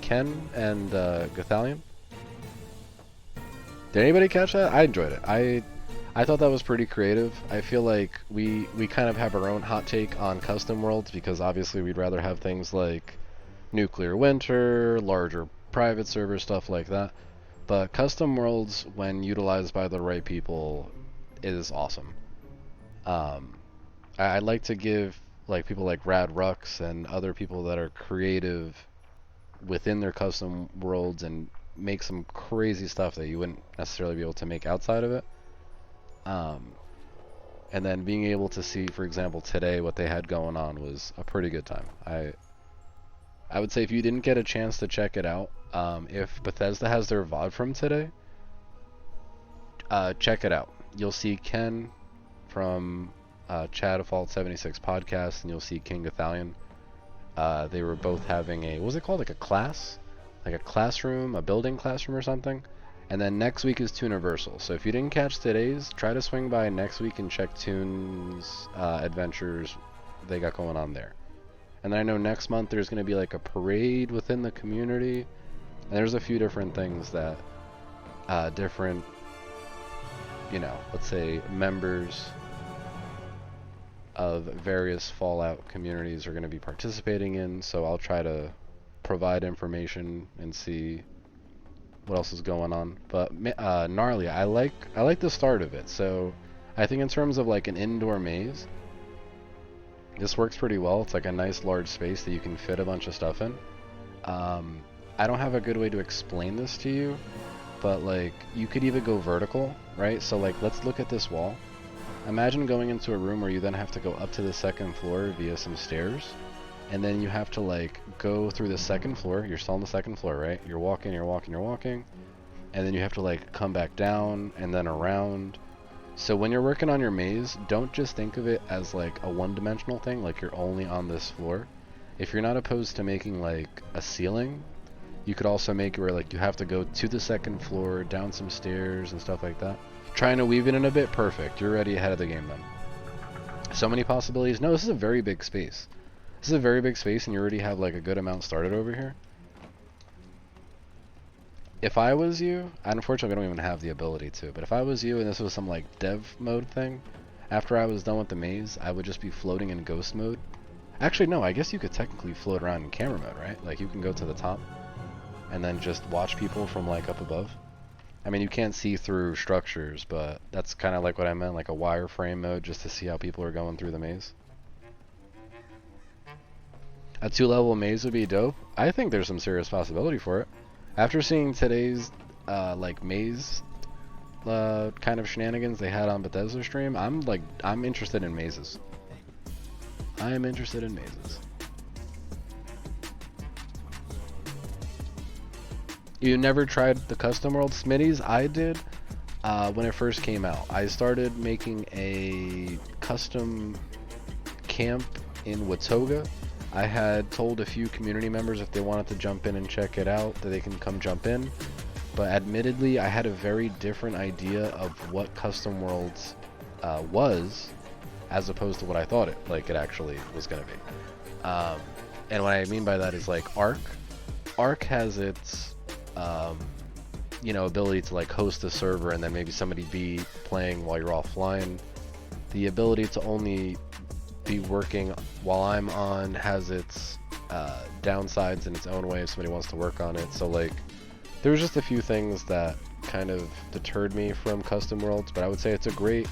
Ken and Gothalion? Did anybody catch that? I enjoyed it. I thought that was pretty creative. I feel like we kind of have our own hot take on custom worlds because obviously we'd rather have things like nuclear winter, larger private server, stuff like that. But custom worlds, when utilized by the right people, is awesome. I'd like to give like people like Rad Rux and other people that are creative within their custom worlds and make some crazy stuff that you wouldn't necessarily be able to make outside of it. And then being able to see, for example, today what they had going on was a pretty good time. I would say if you didn't get a chance to check it out, if Bethesda has their VOD from today, check it out. You'll see Ken from Chad Default 76 podcast, and you'll see King Gothalion. They were both having a, what was it called, like a class? Like a classroom, a building classroom or something. And then next week is Tooniversal. So if you didn't catch today's, try to swing by next week and check Toon's adventures they got going on there. And then I know next month there's going to be like a parade within the community. And there's a few different things that different, you know, let's say members of various Fallout communities are going to be participating in. So I'll try to provide information and see what else is going on. But Gnarly, I like the start of it. So I think in terms of like an indoor maze, this works pretty well. It's like a nice large space that you can fit a bunch of stuff in. I don't have a good way to explain this to you, but like you could even go vertical, right? So like let's look at this wall. Imagine going into a room where you then have to go up to the second floor via some stairs. And then you have to like go through the second floor. You're still on the second floor, right? You're walking. And then you have to like come back down and then around. So when you're working on your maze, don't just think of it as like a one-dimensional thing, like you're only on this floor. If you're not opposed to making like a ceiling, you could also make it where like you have to go to the second floor, down some stairs and stuff like that. Trying to weave it in a bit, perfect. You're already ahead of the game then. So many possibilities. No, this is a very big space. This is a very big space and you already have like a good amount started over here. If I was you, unfortunately I don't even have the ability to, but if I was you and this was some like dev mode thing, after I was done with the maze, I would just be floating in ghost mode. Actually no, I guess you could technically float around in camera mode, right? Like you can go to the top and then just watch people from like up above. I mean you can't see through structures, but that's kind of like what I meant, like a wireframe mode just to see how people are going through the maze. A 2-level maze would be dope. I think there's some serious possibility for it. After seeing today's like maze kind of shenanigans they had on Bethesda stream, I'm interested in mazes. I am interested in mazes. You never tried the custom world, Smitties? I did when it first came out. I started making a custom camp in Watoga. I had told a few community members if they wanted to jump in and check it out that they can come jump in, but admittedly I had a very different idea of what custom worlds was as opposed to what I thought it actually was going to be. And what I mean by that is like Ark has its you know, ability to like host a server and then maybe somebody be playing while you're offline. The ability to only be working while I'm on has its downsides in its own way if somebody wants to work on it. So like there was just a few things that kind of deterred me from custom worlds, but I would say it's a great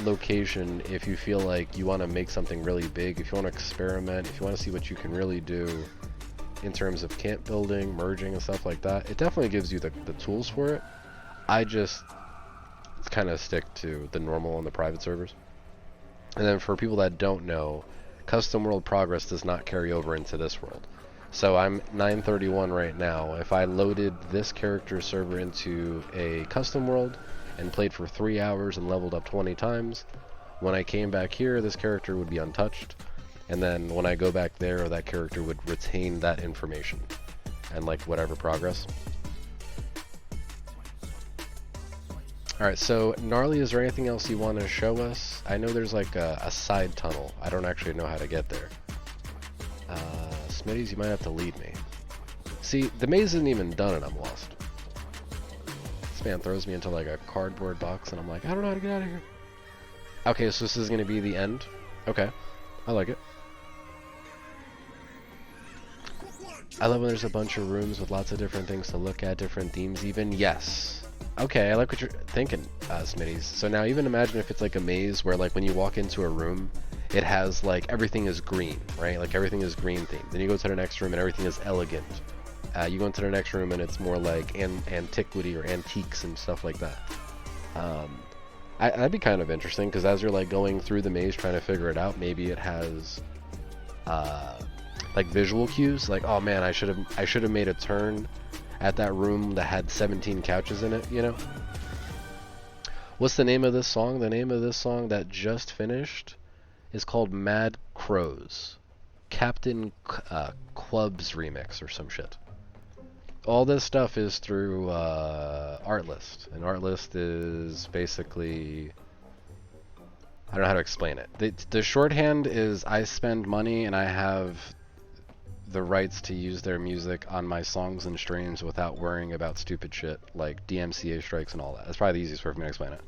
location if you feel like you want to make something really big, if you want to experiment, if you want to see what you can really do in terms of camp building, merging and stuff like that. It definitely gives you the tools for it. I just kind of stick to the normal and the private servers. And then for people that don't know, custom world progress does not carry over into this world. So I'm 931 right now. If I loaded this character server into a custom world and played for 3 hours and leveled up 20 times, when I came back here, this character would be untouched. And then when I go back there, that character would retain that information and like whatever progress. Alright, so Gnarly, is there anything else you want to show us? I know there's like a side tunnel. I don't actually know how to get there. Smitties, you might have to lead me. See, the maze isn't even done and I'm lost. This man throws me into like a cardboard box and I'm like, I don't know how to get out of here. Okay, so this is going to be the end. Okay, I like it. I love when there's a bunch of rooms with lots of different things to look at, different themes even. Yes. Okay, I like what you're thinking, Smitties. So now even imagine if it's like a maze where like when you walk into a room, it has like everything is green, right? Like everything is green themed. Then you go to the next room and everything is elegant. You go into the next room and it's more like antiquity or antiques and stuff like that. That'd be kind of interesting because as you're like going through the maze trying to figure it out, maybe it has like visual cues. Like, oh man, I should have made a turn at that room that had 17 couches in it, you know? What's the name of this song? The name of this song that just finished is called Mad Crows. Captain Club's remix or some shit. All this stuff is through Artlist. And Artlist is basically... I don't know how to explain it. The shorthand is I spend money and I have the rights to use their music on my songs and streams without worrying about stupid shit like DMCA strikes and all that. That's probably the easiest way for me to explain it.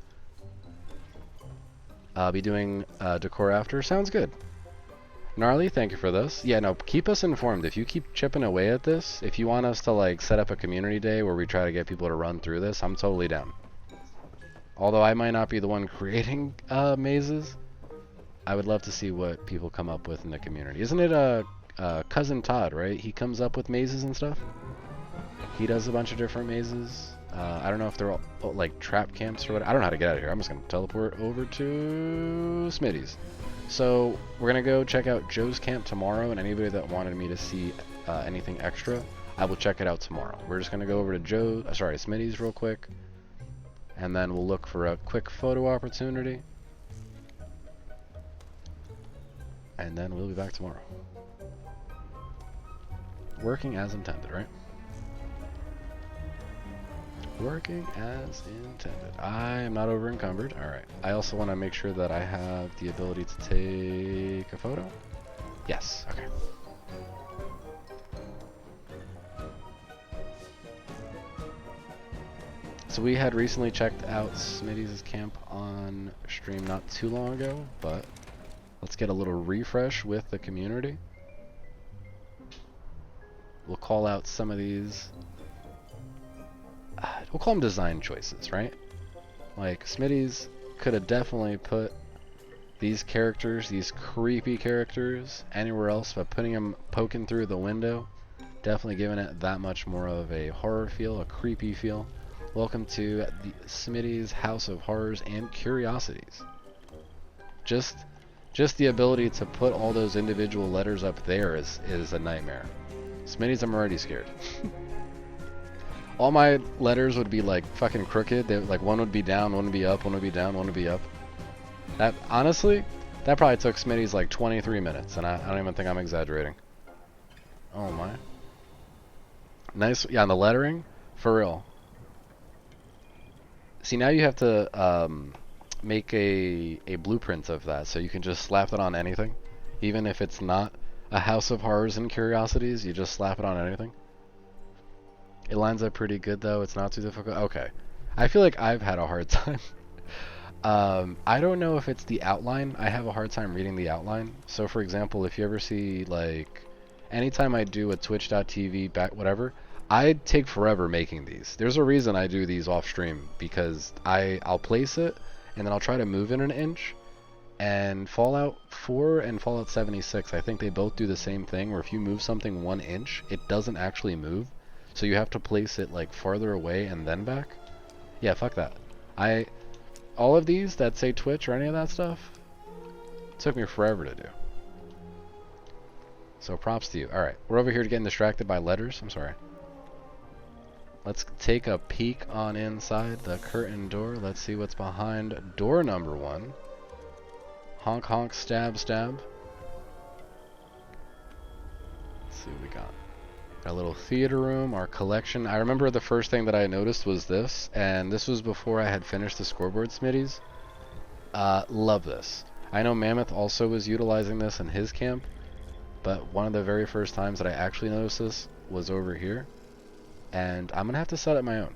I'll be doing decor after. Sounds good. Gnarly, thank you for this. Yeah, no, keep us informed. If you keep chipping away at this, if you want us to like set up a community day where we try to get people to run through this, I'm totally down. Although I might not be the one creating mazes, I would love to see what people come up with in the community. Isn't it Cousin Todd, right? He comes up with mazes and stuff. He does a bunch of different mazes. I don't know if they're all like trap camps or what. I don't know how to get out of here. I'm just gonna teleport over to Smitties. So we're gonna go check out Joe's camp tomorrow, and anybody that wanted me to see anything extra, I will check it out tomorrow. We're just gonna go over to Smitties real quick, and then we'll look for a quick photo opportunity, and then we'll be back tomorrow. Working as intended, right? Working as intended. I am not over encumbered. Alright. I also want to make sure that I have the ability to take a photo. Yes. Okay. So we had recently checked out Smitties camp on stream not too long ago, but let's get a little refresh with the community. We'll call out some of these, we'll call them design choices, right? Like, Smitties could have definitely put these characters, these creepy characters, anywhere else, but putting them poking through the window, definitely giving it that much more of a horror feel, a creepy feel. Welcome to the Smitties House of Horrors and Curiosities. Just the ability to put all those individual letters up there is a nightmare. Smitties, I'm already scared. All my letters would be like fucking crooked. Like one would be down, one would be up, one would be down, one would be up. That honestly, that probably took Smitties like 23 minutes, and I don't even think I'm exaggerating. Oh my. Nice, yeah, and the lettering, for real. See, now you have to make a blueprint of that, so you can just slap it on anything, even if it's not a House of Horrors and Curiosities. You just slap it on anything. It lines up pretty good though. It's not too difficult. Okay, I feel like I've had a hard time. I don't know if it's the outline. I have a hard time reading the outline. So for example, if you ever see like anytime I do a twitch.tv back whatever, I take forever making these. There's a reason I do these off stream, because I'll place it and then I'll try to move it an inch. And Fallout 4 and Fallout 76, I think they both do the same thing, where if you move something 1 inch, it doesn't actually move. So you have to place it like farther away and then back. Yeah, fuck that. All of these that say Twitch or any of that stuff took me forever to do. So props to you. Alright, we're over here getting distracted by letters. I'm sorry. Let's take a peek on inside the curtain door. Let's see what's behind door number 1. Honk, honk, stab, stab. Let's see what we got. Our little theater room, our collection. I remember the first thing that I noticed was this, and this was before I had finished the scoreboard Smitties. Love this. I know Mammoth also was utilizing this in his camp, but one of the very first times that I actually noticed this was over here, and I'm gonna have to set up my own.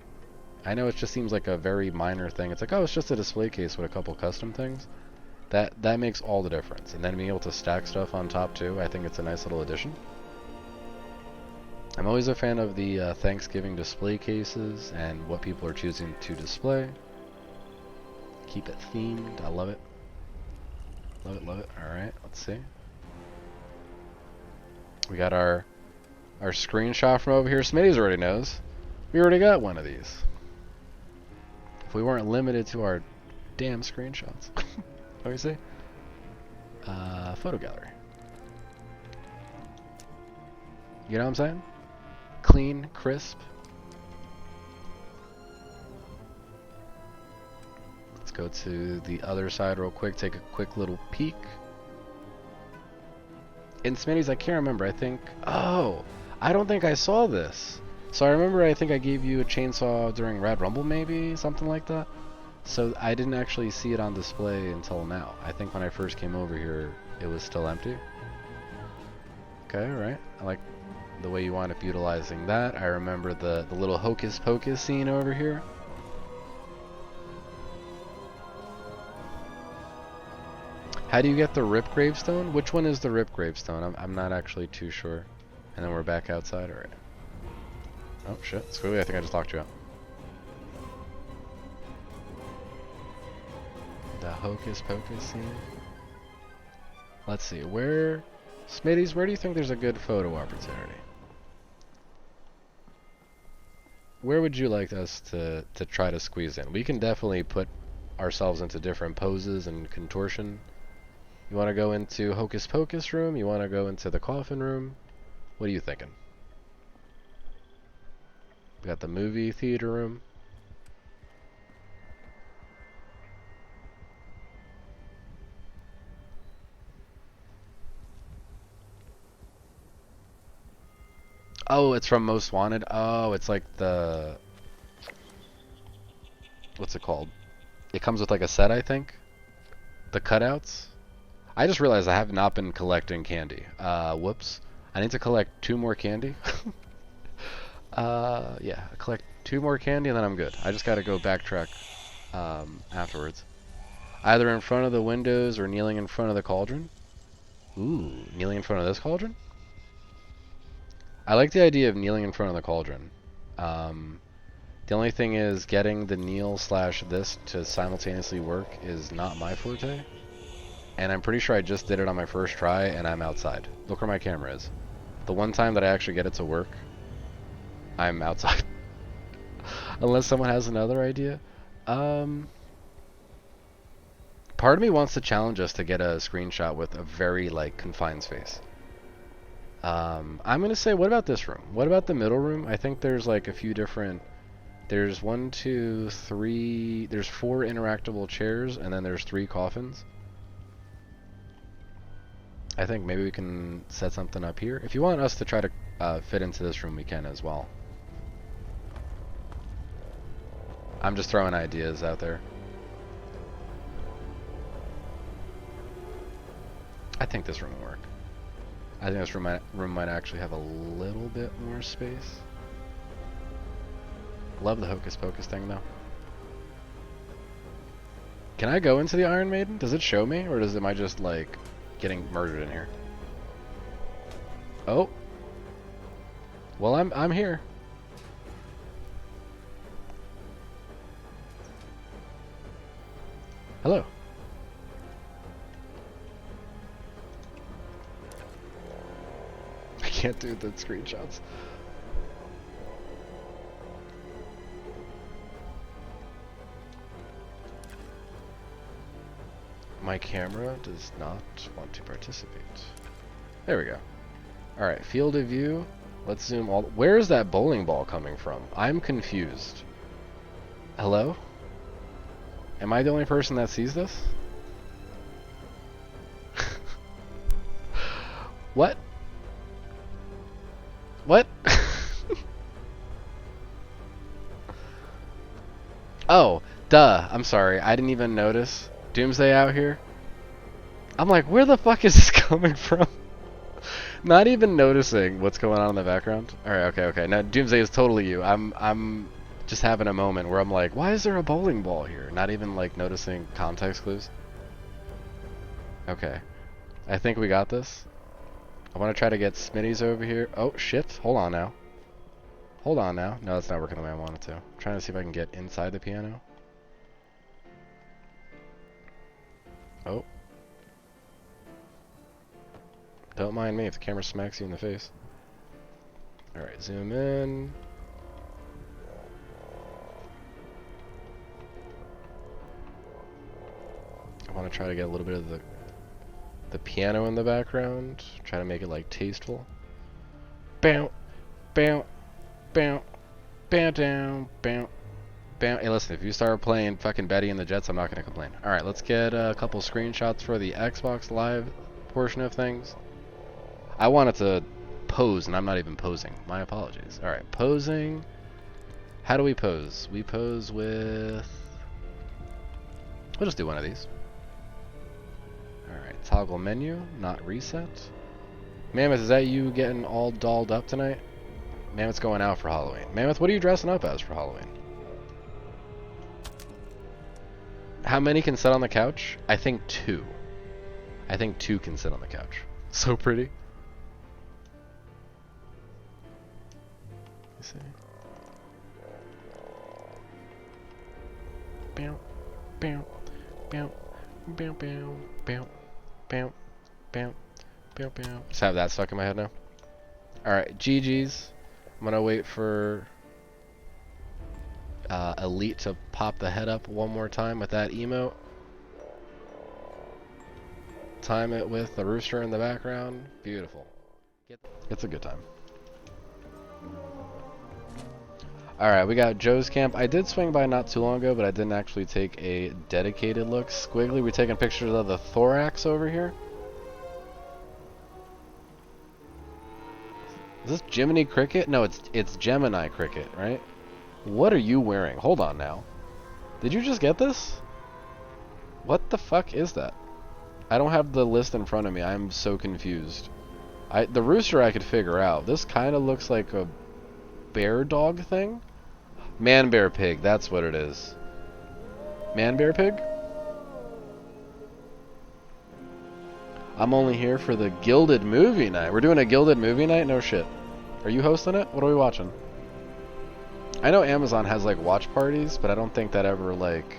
I know it just seems like a very minor thing. It's like, oh, it's just a display case with a couple custom things. That makes all the difference. And then being able to stack stuff on top too, I think it's a nice little addition. I'm always a fan of the Thanksgiving display cases and what people are choosing to display. Keep it themed. I love it. Love it, love it. Alright, let's see. We got our screenshot from over here. Smitties already knows. We already got one of these. If we weren't limited to our damn screenshots. What do you say? Photo gallery. You know what I'm saying? Clean, crisp. Let's go to the other side real quick, take a quick little peek. In Smitties, I can't remember, I think... Oh! I don't think I saw this. So I remember I think I gave you a chainsaw during Rad Rumble maybe? Something like that? So I didn't actually see it on display until now. I think when I first came over here, it was still empty. Okay, alright. I like the way you wind up utilizing that. I remember the little hocus pocus scene over here. How do you get the rip gravestone? Which one is the rip gravestone? I'm not actually too sure. And then we're back outside, alright. Oh shit, Squiggily, I think I just locked you out. The hocus pocus scene. Let's see, where... Smitties, where do you think there's a good photo opportunity? Where would you like us to try to squeeze in? We can definitely put ourselves into different poses and contortion. You want to go into hocus pocus room? You want to go into the coffin room? What are you thinking? We got the movie theater room. Oh, it's from Most Wanted. Oh, it's like the... What's it called? It comes with like a set, I think. The cutouts. I just realized I have not been collecting candy. Whoops. I need to collect 2 more candy. Yeah, collect 2 more candy and then I'm good. I just gotta go backtrack afterwards. Either in front of the windows or kneeling in front of the cauldron. Ooh, kneeling in front of this cauldron? I like the idea of kneeling in front of the cauldron. The only thing is getting the kneel slash this to simultaneously work is not my forte. And I'm pretty sure I just did it on my first try and I'm outside. Look where my camera is. The one time that I actually get it to work, I'm outside. Unless someone has another idea. Part of me wants to challenge us to get a screenshot with a very, like, confined space. I'm gonna say, what about this room? What about the middle room? I think there's, like, a few different... There's 1, 2, 3... There's 4 interactable chairs, and then there's 3 coffins. I think maybe we can set something up here. If you want us to try to fit into this room, we can as well. I'm just throwing ideas out there. I think this room will work. I think this room might actually have a little bit more space. Love the hocus pocus thing though. Can I go into the Iron Maiden? Does it show me, or am I just like getting murdered in here? Oh. Well, I'm here. Hello. I can't do the screenshots. My camera does not want to participate. There we go. Alright, field of view. Let's zoom all... Where is that bowling ball coming from? I'm confused. Hello? Am I the only person that sees this? What? What? Oh, duh. I'm sorry. I didn't even notice. Doomsday out here. I'm like, where the fuck is this coming from? Not even noticing what's going on in the background. Alright, okay. Now, Doomsday is totally you. I'm just having a moment where I'm like, why is there a bowling ball here? Not even, like, noticing context clues. Okay. I think we got this. I want to try to get Smitties over here. Oh, shit. Hold on now. Hold on now. No, that's not working the way I want it to. I'm trying to see if I can get inside the piano. Oh. Don't mind me if the camera smacks you in the face. Alright, zoom in. I want to try to get a little bit of the piano in the background. Try to make it like tasteful. Bow, bow, bow, bow down, bow, bow. Hey, listen, if you start playing fucking Betty and the Jets, I'm not gonna complain. Alright, let's get a couple screenshots for the Xbox Live portion of things. I wanted to pose, and I'm not even posing. My apologies. Alright, posing. How do we pose? We pose with... We'll just do one of these. Alright, toggle menu, not reset. Mammoth, is that you getting all dolled up tonight? Mammoth's going out for Halloween. Mammoth, what are you dressing up as for Halloween? How many can sit on the couch? I think 2. I think 2 can sit on the couch. So pretty. Let me see. Bow, bow, bow, bow, bow, bow, bow, bow, bow, bow. Just have that stuck in my head now. Alright, GG's. I'm gonna wait for Elite to pop the head up one more time with that emote. Time it with the rooster in the background. Beautiful. It's a good time. Alright, we got Joe's camp. I did swing by not too long ago, but I didn't actually take a dedicated look. Squiggily, we're taking pictures of the thorax over here. Is this Jiminy Cricket? No, it's Gemini Cricket, right? What are you wearing? Hold on now. Did you just get this? What the fuck is that? I don't have the list in front of me. I'm so confused. The rooster I could figure out. This kind of looks like a bear dog thing? Man bear pig, that's what it is. Man bear pig? I'm only here for the Gilded Movie Night. We're doing a Gilded Movie Night? No shit. Are you hosting it? What are we watching? I know Amazon has like watch parties, but I don't think that ever like...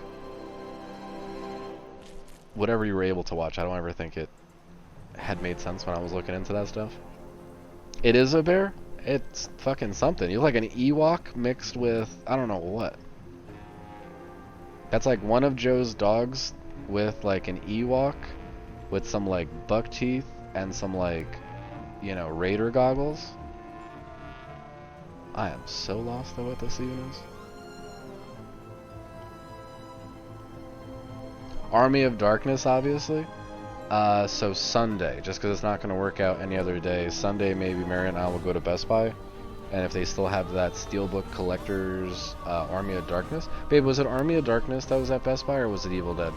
Whatever you were able to watch, I don't ever think it had made sense when I was looking into that stuff. It is a bear? It's fucking something. You look like an Ewok mixed with... I don't know what. That's like one of Joe's dogs with like an Ewok with some like buck teeth and some like, you know, raider goggles. I am so lost at what this even is. Army of Darkness, obviously. So Sunday, just because it's not going to work out any other day. Sunday, maybe Mary and I will go to Best Buy, and if they still have that Steelbook Collector's Army of Darkness. Babe, was it Army of Darkness that was at Best Buy, or was it Evil Dead?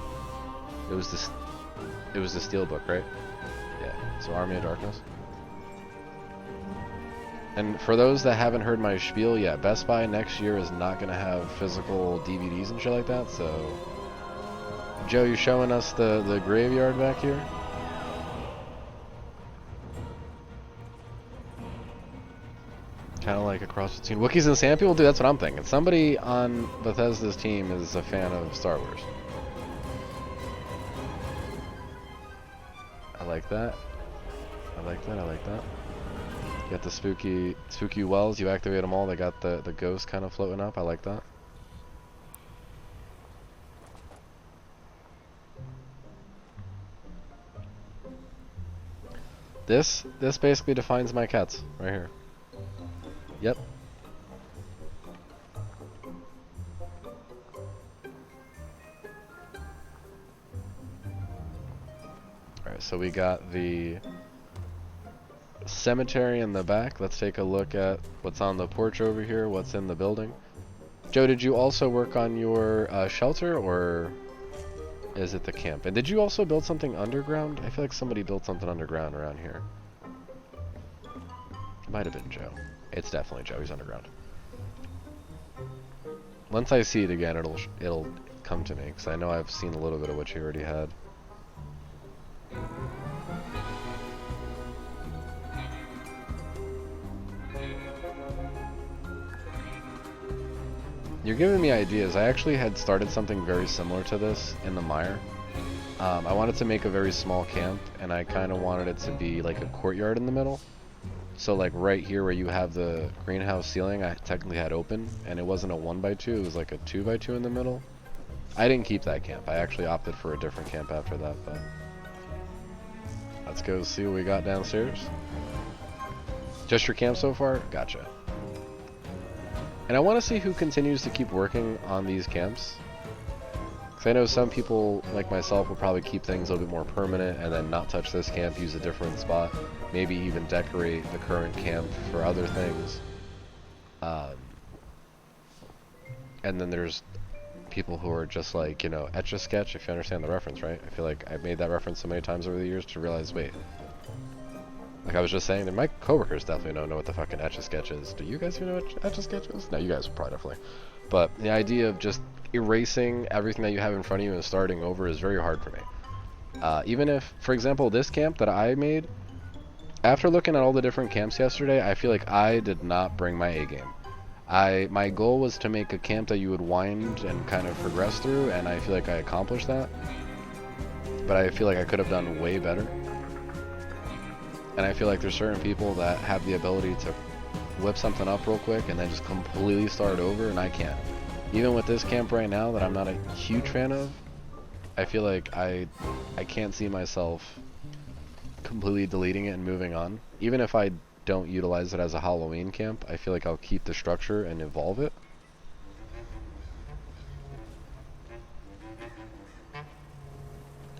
It was the Steelbook, right? Yeah. So Army of Darkness. And for those that haven't heard my spiel yet, Best Buy next year is not going to have physical DVDs and shit like that, so... Joe, you showing us the graveyard back here? Kind of like a cross between Wookiees and Sand People? Dude, that's what I'm thinking. Somebody on Bethesda's team is a fan of Star Wars. I like that. I like that, I like that. You got the spooky wells, you activate them all, they got the ghost kind of floating up, I like that. This basically defines my cats right here. Yep. Alright, so we got the cemetery in the back. Let's take a look at what's on the porch over here, what's in the building. Joe, did you also work on your shelter, or is it the camp? And did you also build something underground? I feel like somebody built something underground around here. It might have been Joe. It's definitely Joe. He's underground. Once I see it again, it'll come to me, because I know I've seen a little bit of what you already had. You're giving me ideas. I actually had started something very similar to this in the mire. I wanted to make a very small camp, and I kind of wanted it to be like a courtyard in the middle. So like right here where you have the greenhouse ceiling, I technically had open, and it wasn't a 1x2, it was like a 2x2 in the middle. I didn't keep that camp. I actually opted for a different camp after that, but let's go see what we got downstairs. Just your camp so far? Gotcha. And I want to see who continues to keep working on these camps. Because I know some people, like myself, will probably keep things a little bit more permanent and then not touch this camp, use a different spot, maybe even decorate the current camp for other things. And then there's people who are just like, you know, Etch-a-Sketch, if you understand the reference, right? I feel like I've made that reference so many times over the years to realize, wait, like I was just saying, that my coworkers definitely don't know what the fucking Etch-a-Sketch is. Do you guys even know what Etch-a-Sketch is? No, you guys probably definitely. But the idea of just erasing everything that you have in front of you and starting over is very hard for me. Even if, for example, this camp that I made, after looking at all the different camps yesterday, I feel like I did not bring my A game. My goal was to make a camp that you would wind and kind of progress through, and I feel like I accomplished that. But I feel like I could have done way better. And I feel like there's certain people that have the ability to whip something up real quick and then just completely start over, and I can't. Even with this camp right now that I'm not a huge fan of, I feel like I can't see myself completely deleting it and moving on. Even if I don't utilize it as a Halloween camp, I feel like I'll keep the structure and evolve it.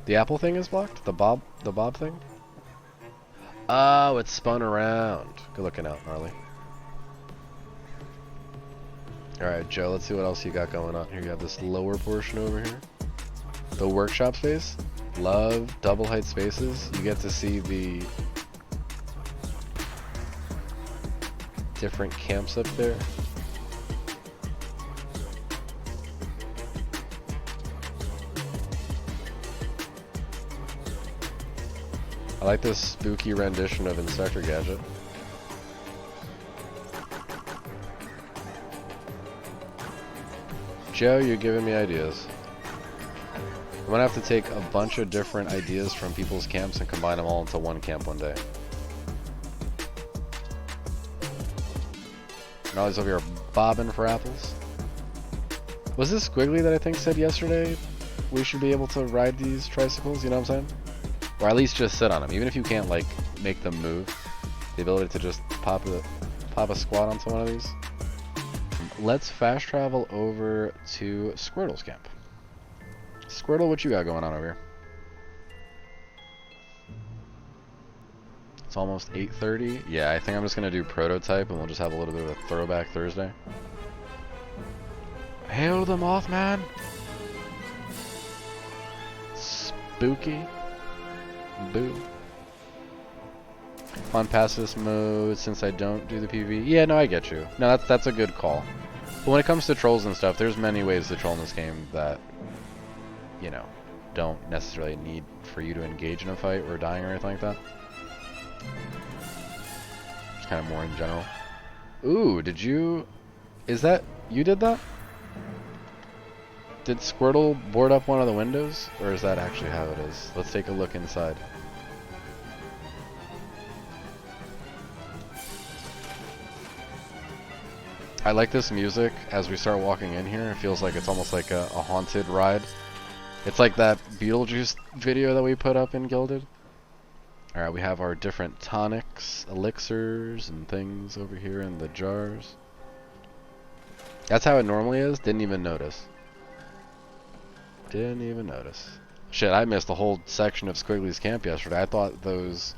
The apple thing is blocked? The bob thing? Oh, it's spun around. Good looking out, Gnarly. Alright, Joe, let's see what else you got going on here. You have this lower portion over here. The workshop space. Love double height spaces. You get to see the different camps up there. I like this spooky rendition of Inspector Gadget. Joe, you're giving me ideas. I'm gonna have to take a bunch of different ideas from people's camps and combine them all into one camp one day. Gnarly's over here bobbing for apples. Was this Squiggily that I think said yesterday we should be able to ride these tricycles, you know what I'm saying? Or at least just sit on them, even if you can't like make them move. The ability to just pop a squat onto one of these. Let's fast travel over to Squirtle's camp. Squirtle, what you got going on over here? It's almost 8:30. Yeah, I think I'm just gonna do prototype and we'll just have a little bit of a throwback Thursday. Hail the Mothman! Spooky. Boo. On past this mode since I don't do the PvE. Yeah, no, I get you. No, that's a good call. But when it comes to trolls and stuff, there's many ways to troll in this game that, you know, don't necessarily need for you to engage in a fight or dying or anything like that. Just kind of more in general. Ooh, did you... Is that... You did that? Did Squirtle board up one of the windows? Or is that actually how it is? Let's take a look inside. I like this music as we start walking in here. It feels like it's almost like a haunted ride. It's like that Beetlejuice video that we put up in Gilded. Alright, we have our different tonics, elixirs, and things over here in the jars. That's how it normally is. Didn't even notice. Didn't even notice. Shit, I missed a whole section of Squiggly's camp yesterday.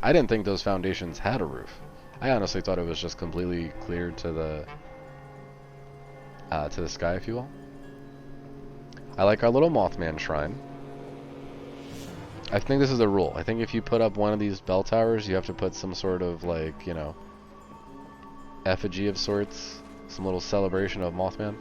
I didn't think those foundations had a roof. I honestly thought it was just completely cleared to the sky, if you will. I like our little Mothman shrine. I think this is a rule. I think if you put up one of these bell towers, you have to put some sort of, like, you know, effigy of sorts. Some little celebration of Mothman.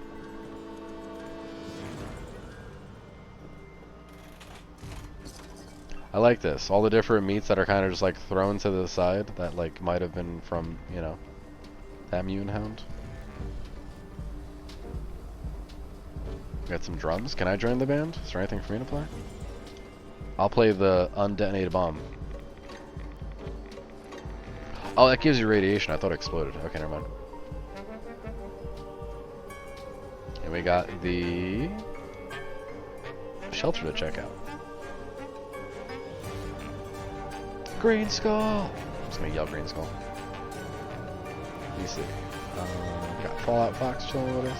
I like this. All the different meats that are kind of just, like, thrown to the side that, like, might have been from, you know, that mutant hound. Got some drums. Can I join the band? Is there anything for me to play? I'll play the undetonated bomb. Oh, that gives you radiation. I thought it exploded. Okay, never mind. And we got the shelter to check out. Green Skull! I'm just gonna yell Green Skull. Let me see. We got Fallout Fox chilling with us.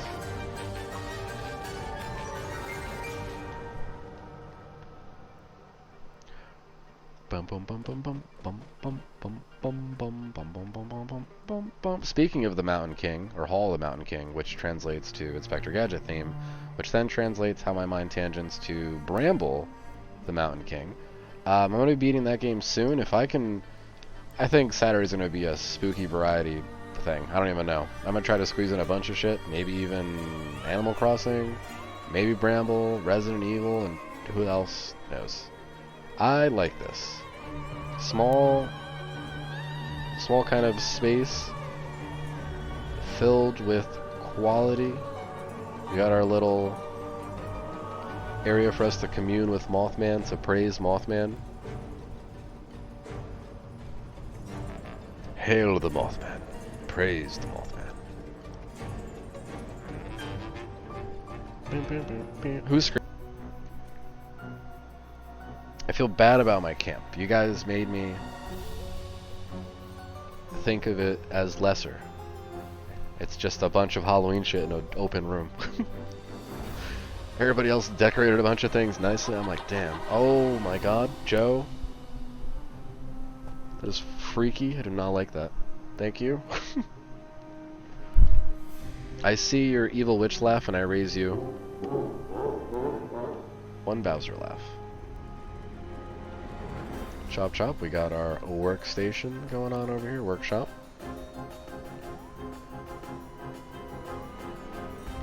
Bum bum bum bum bum bum bum bum bum bum bum bum bum bum bum bum. Speaking of the Mountain King, or Hall of the Mountain King, which translates to Inspector Gadget theme, which then translates how my mind tangents to Bramble, the Mountain King. I'm going to be beating that game soon. If I can, I think Saturday's going to be a spooky variety thing. I don't even know. I'm going to try to squeeze in a bunch of shit. Maybe even Animal Crossing, maybe Bramble, Resident Evil, and who else knows. I like this. Small kind of space filled with quality. We got our little area for us to commune with Mothman, to praise Mothman. Hail the Mothman. Praise the Mothman. Who's screaming? I feel bad about my camp. You guys made me think of it as lesser. It's just a bunch of Halloween shit in an open room. Everybody else decorated a bunch of things nicely. I'm like, damn. Oh my god, Joe. That is freaky. I do not like that. Thank you. I see your evil witch laugh and I raise you one Bowser laugh. Chop chop, we got our workstation going on over here, workshop.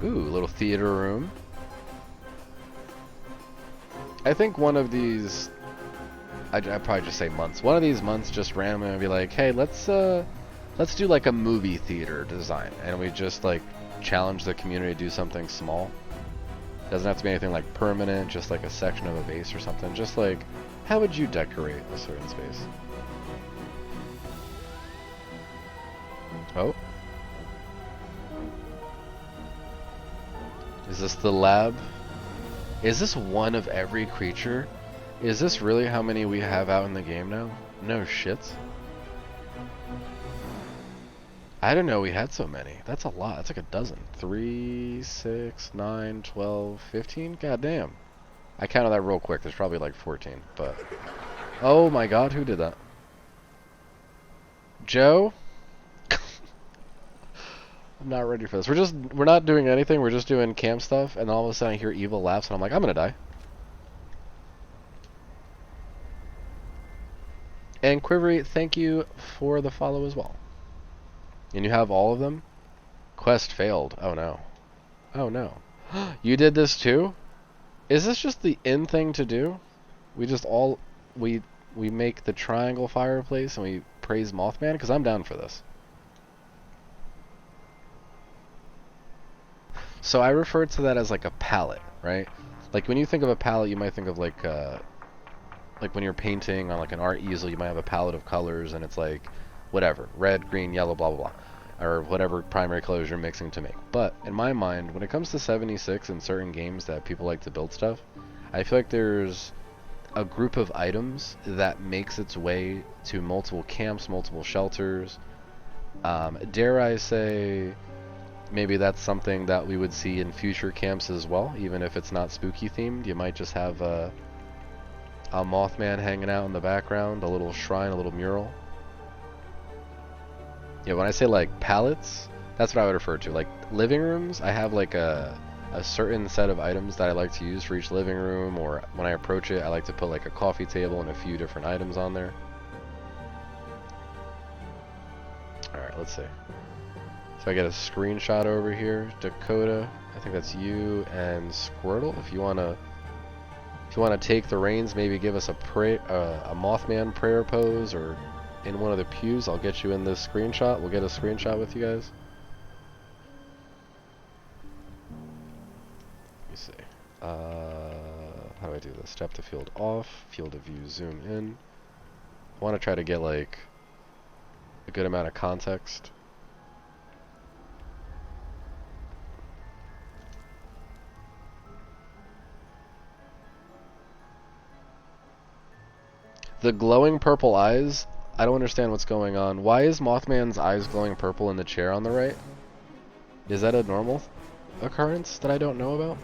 Ooh, little theater room. I think one of these, I'd probably just say months. One of these months just randomly I'd be like, hey, let's do like a movie theater design. And we just like challenge the community to do something small. Doesn't have to be anything like permanent, just like a section of a base or something. Just like, how would you decorate a certain space? Oh. Is this the lab? Is this one of every creature? Is this really how many we have out in the game now? No shit. I didn't know we had so many. That's a lot. That's like a dozen. 3, 6, 9, 12, 15? God damn. I counted that real quick. There's probably like 14, but... Oh my god, who did that? Joe? I'm not ready for this. We're not doing anything. We're just doing camp stuff, and all of a sudden I hear evil laughs, and I'm like, I'm gonna die. And Quivery, thank you for the follow as well. And you have all of them? Quest failed. Oh no. Oh no. You did this too? Is this just the in thing to do? We just all... We make the triangle fireplace and we praise Mothman? Because I'm down for this. So I refer to that as like a palette, right? Like when you think of a palette, you might think of like when you're painting on like an art easel, you might have a palette of colors and it's like whatever, red, green, yellow, blah blah blah, or whatever primary colors you're mixing to make. But in my mind, when it comes to 76 and certain games that people like to build stuff, I feel like there's a group of items that makes its way to multiple camps, multiple shelters. Dare I say, maybe that's something that we would see in future camps as well, even if it's not spooky themed. You might just have a Mothman hanging out in the background, a little shrine, a little mural. Yeah, when I say like palettes, that's what I would refer to. Like living rooms, I have like a certain set of items that I like to use for each living room, or when I approach it, I like to put like a coffee table and a few different items on there. Alright, let's see. So I get a screenshot over here. Dakota, I think that's you, and Squirtle. If you wanna take the reins, maybe give us a Mothman prayer pose, or in one of the pews, I'll get you in this screenshot. We'll get a screenshot with you guys. Let me see. How do I do this? Depth of field off, field of view zoom in. I want to try to get like a good amount of context. The glowing purple eyes, I don't understand what's going on. Why is Mothman's eyes glowing purple in the chair on the right? Is that a normal occurrence that I don't know about?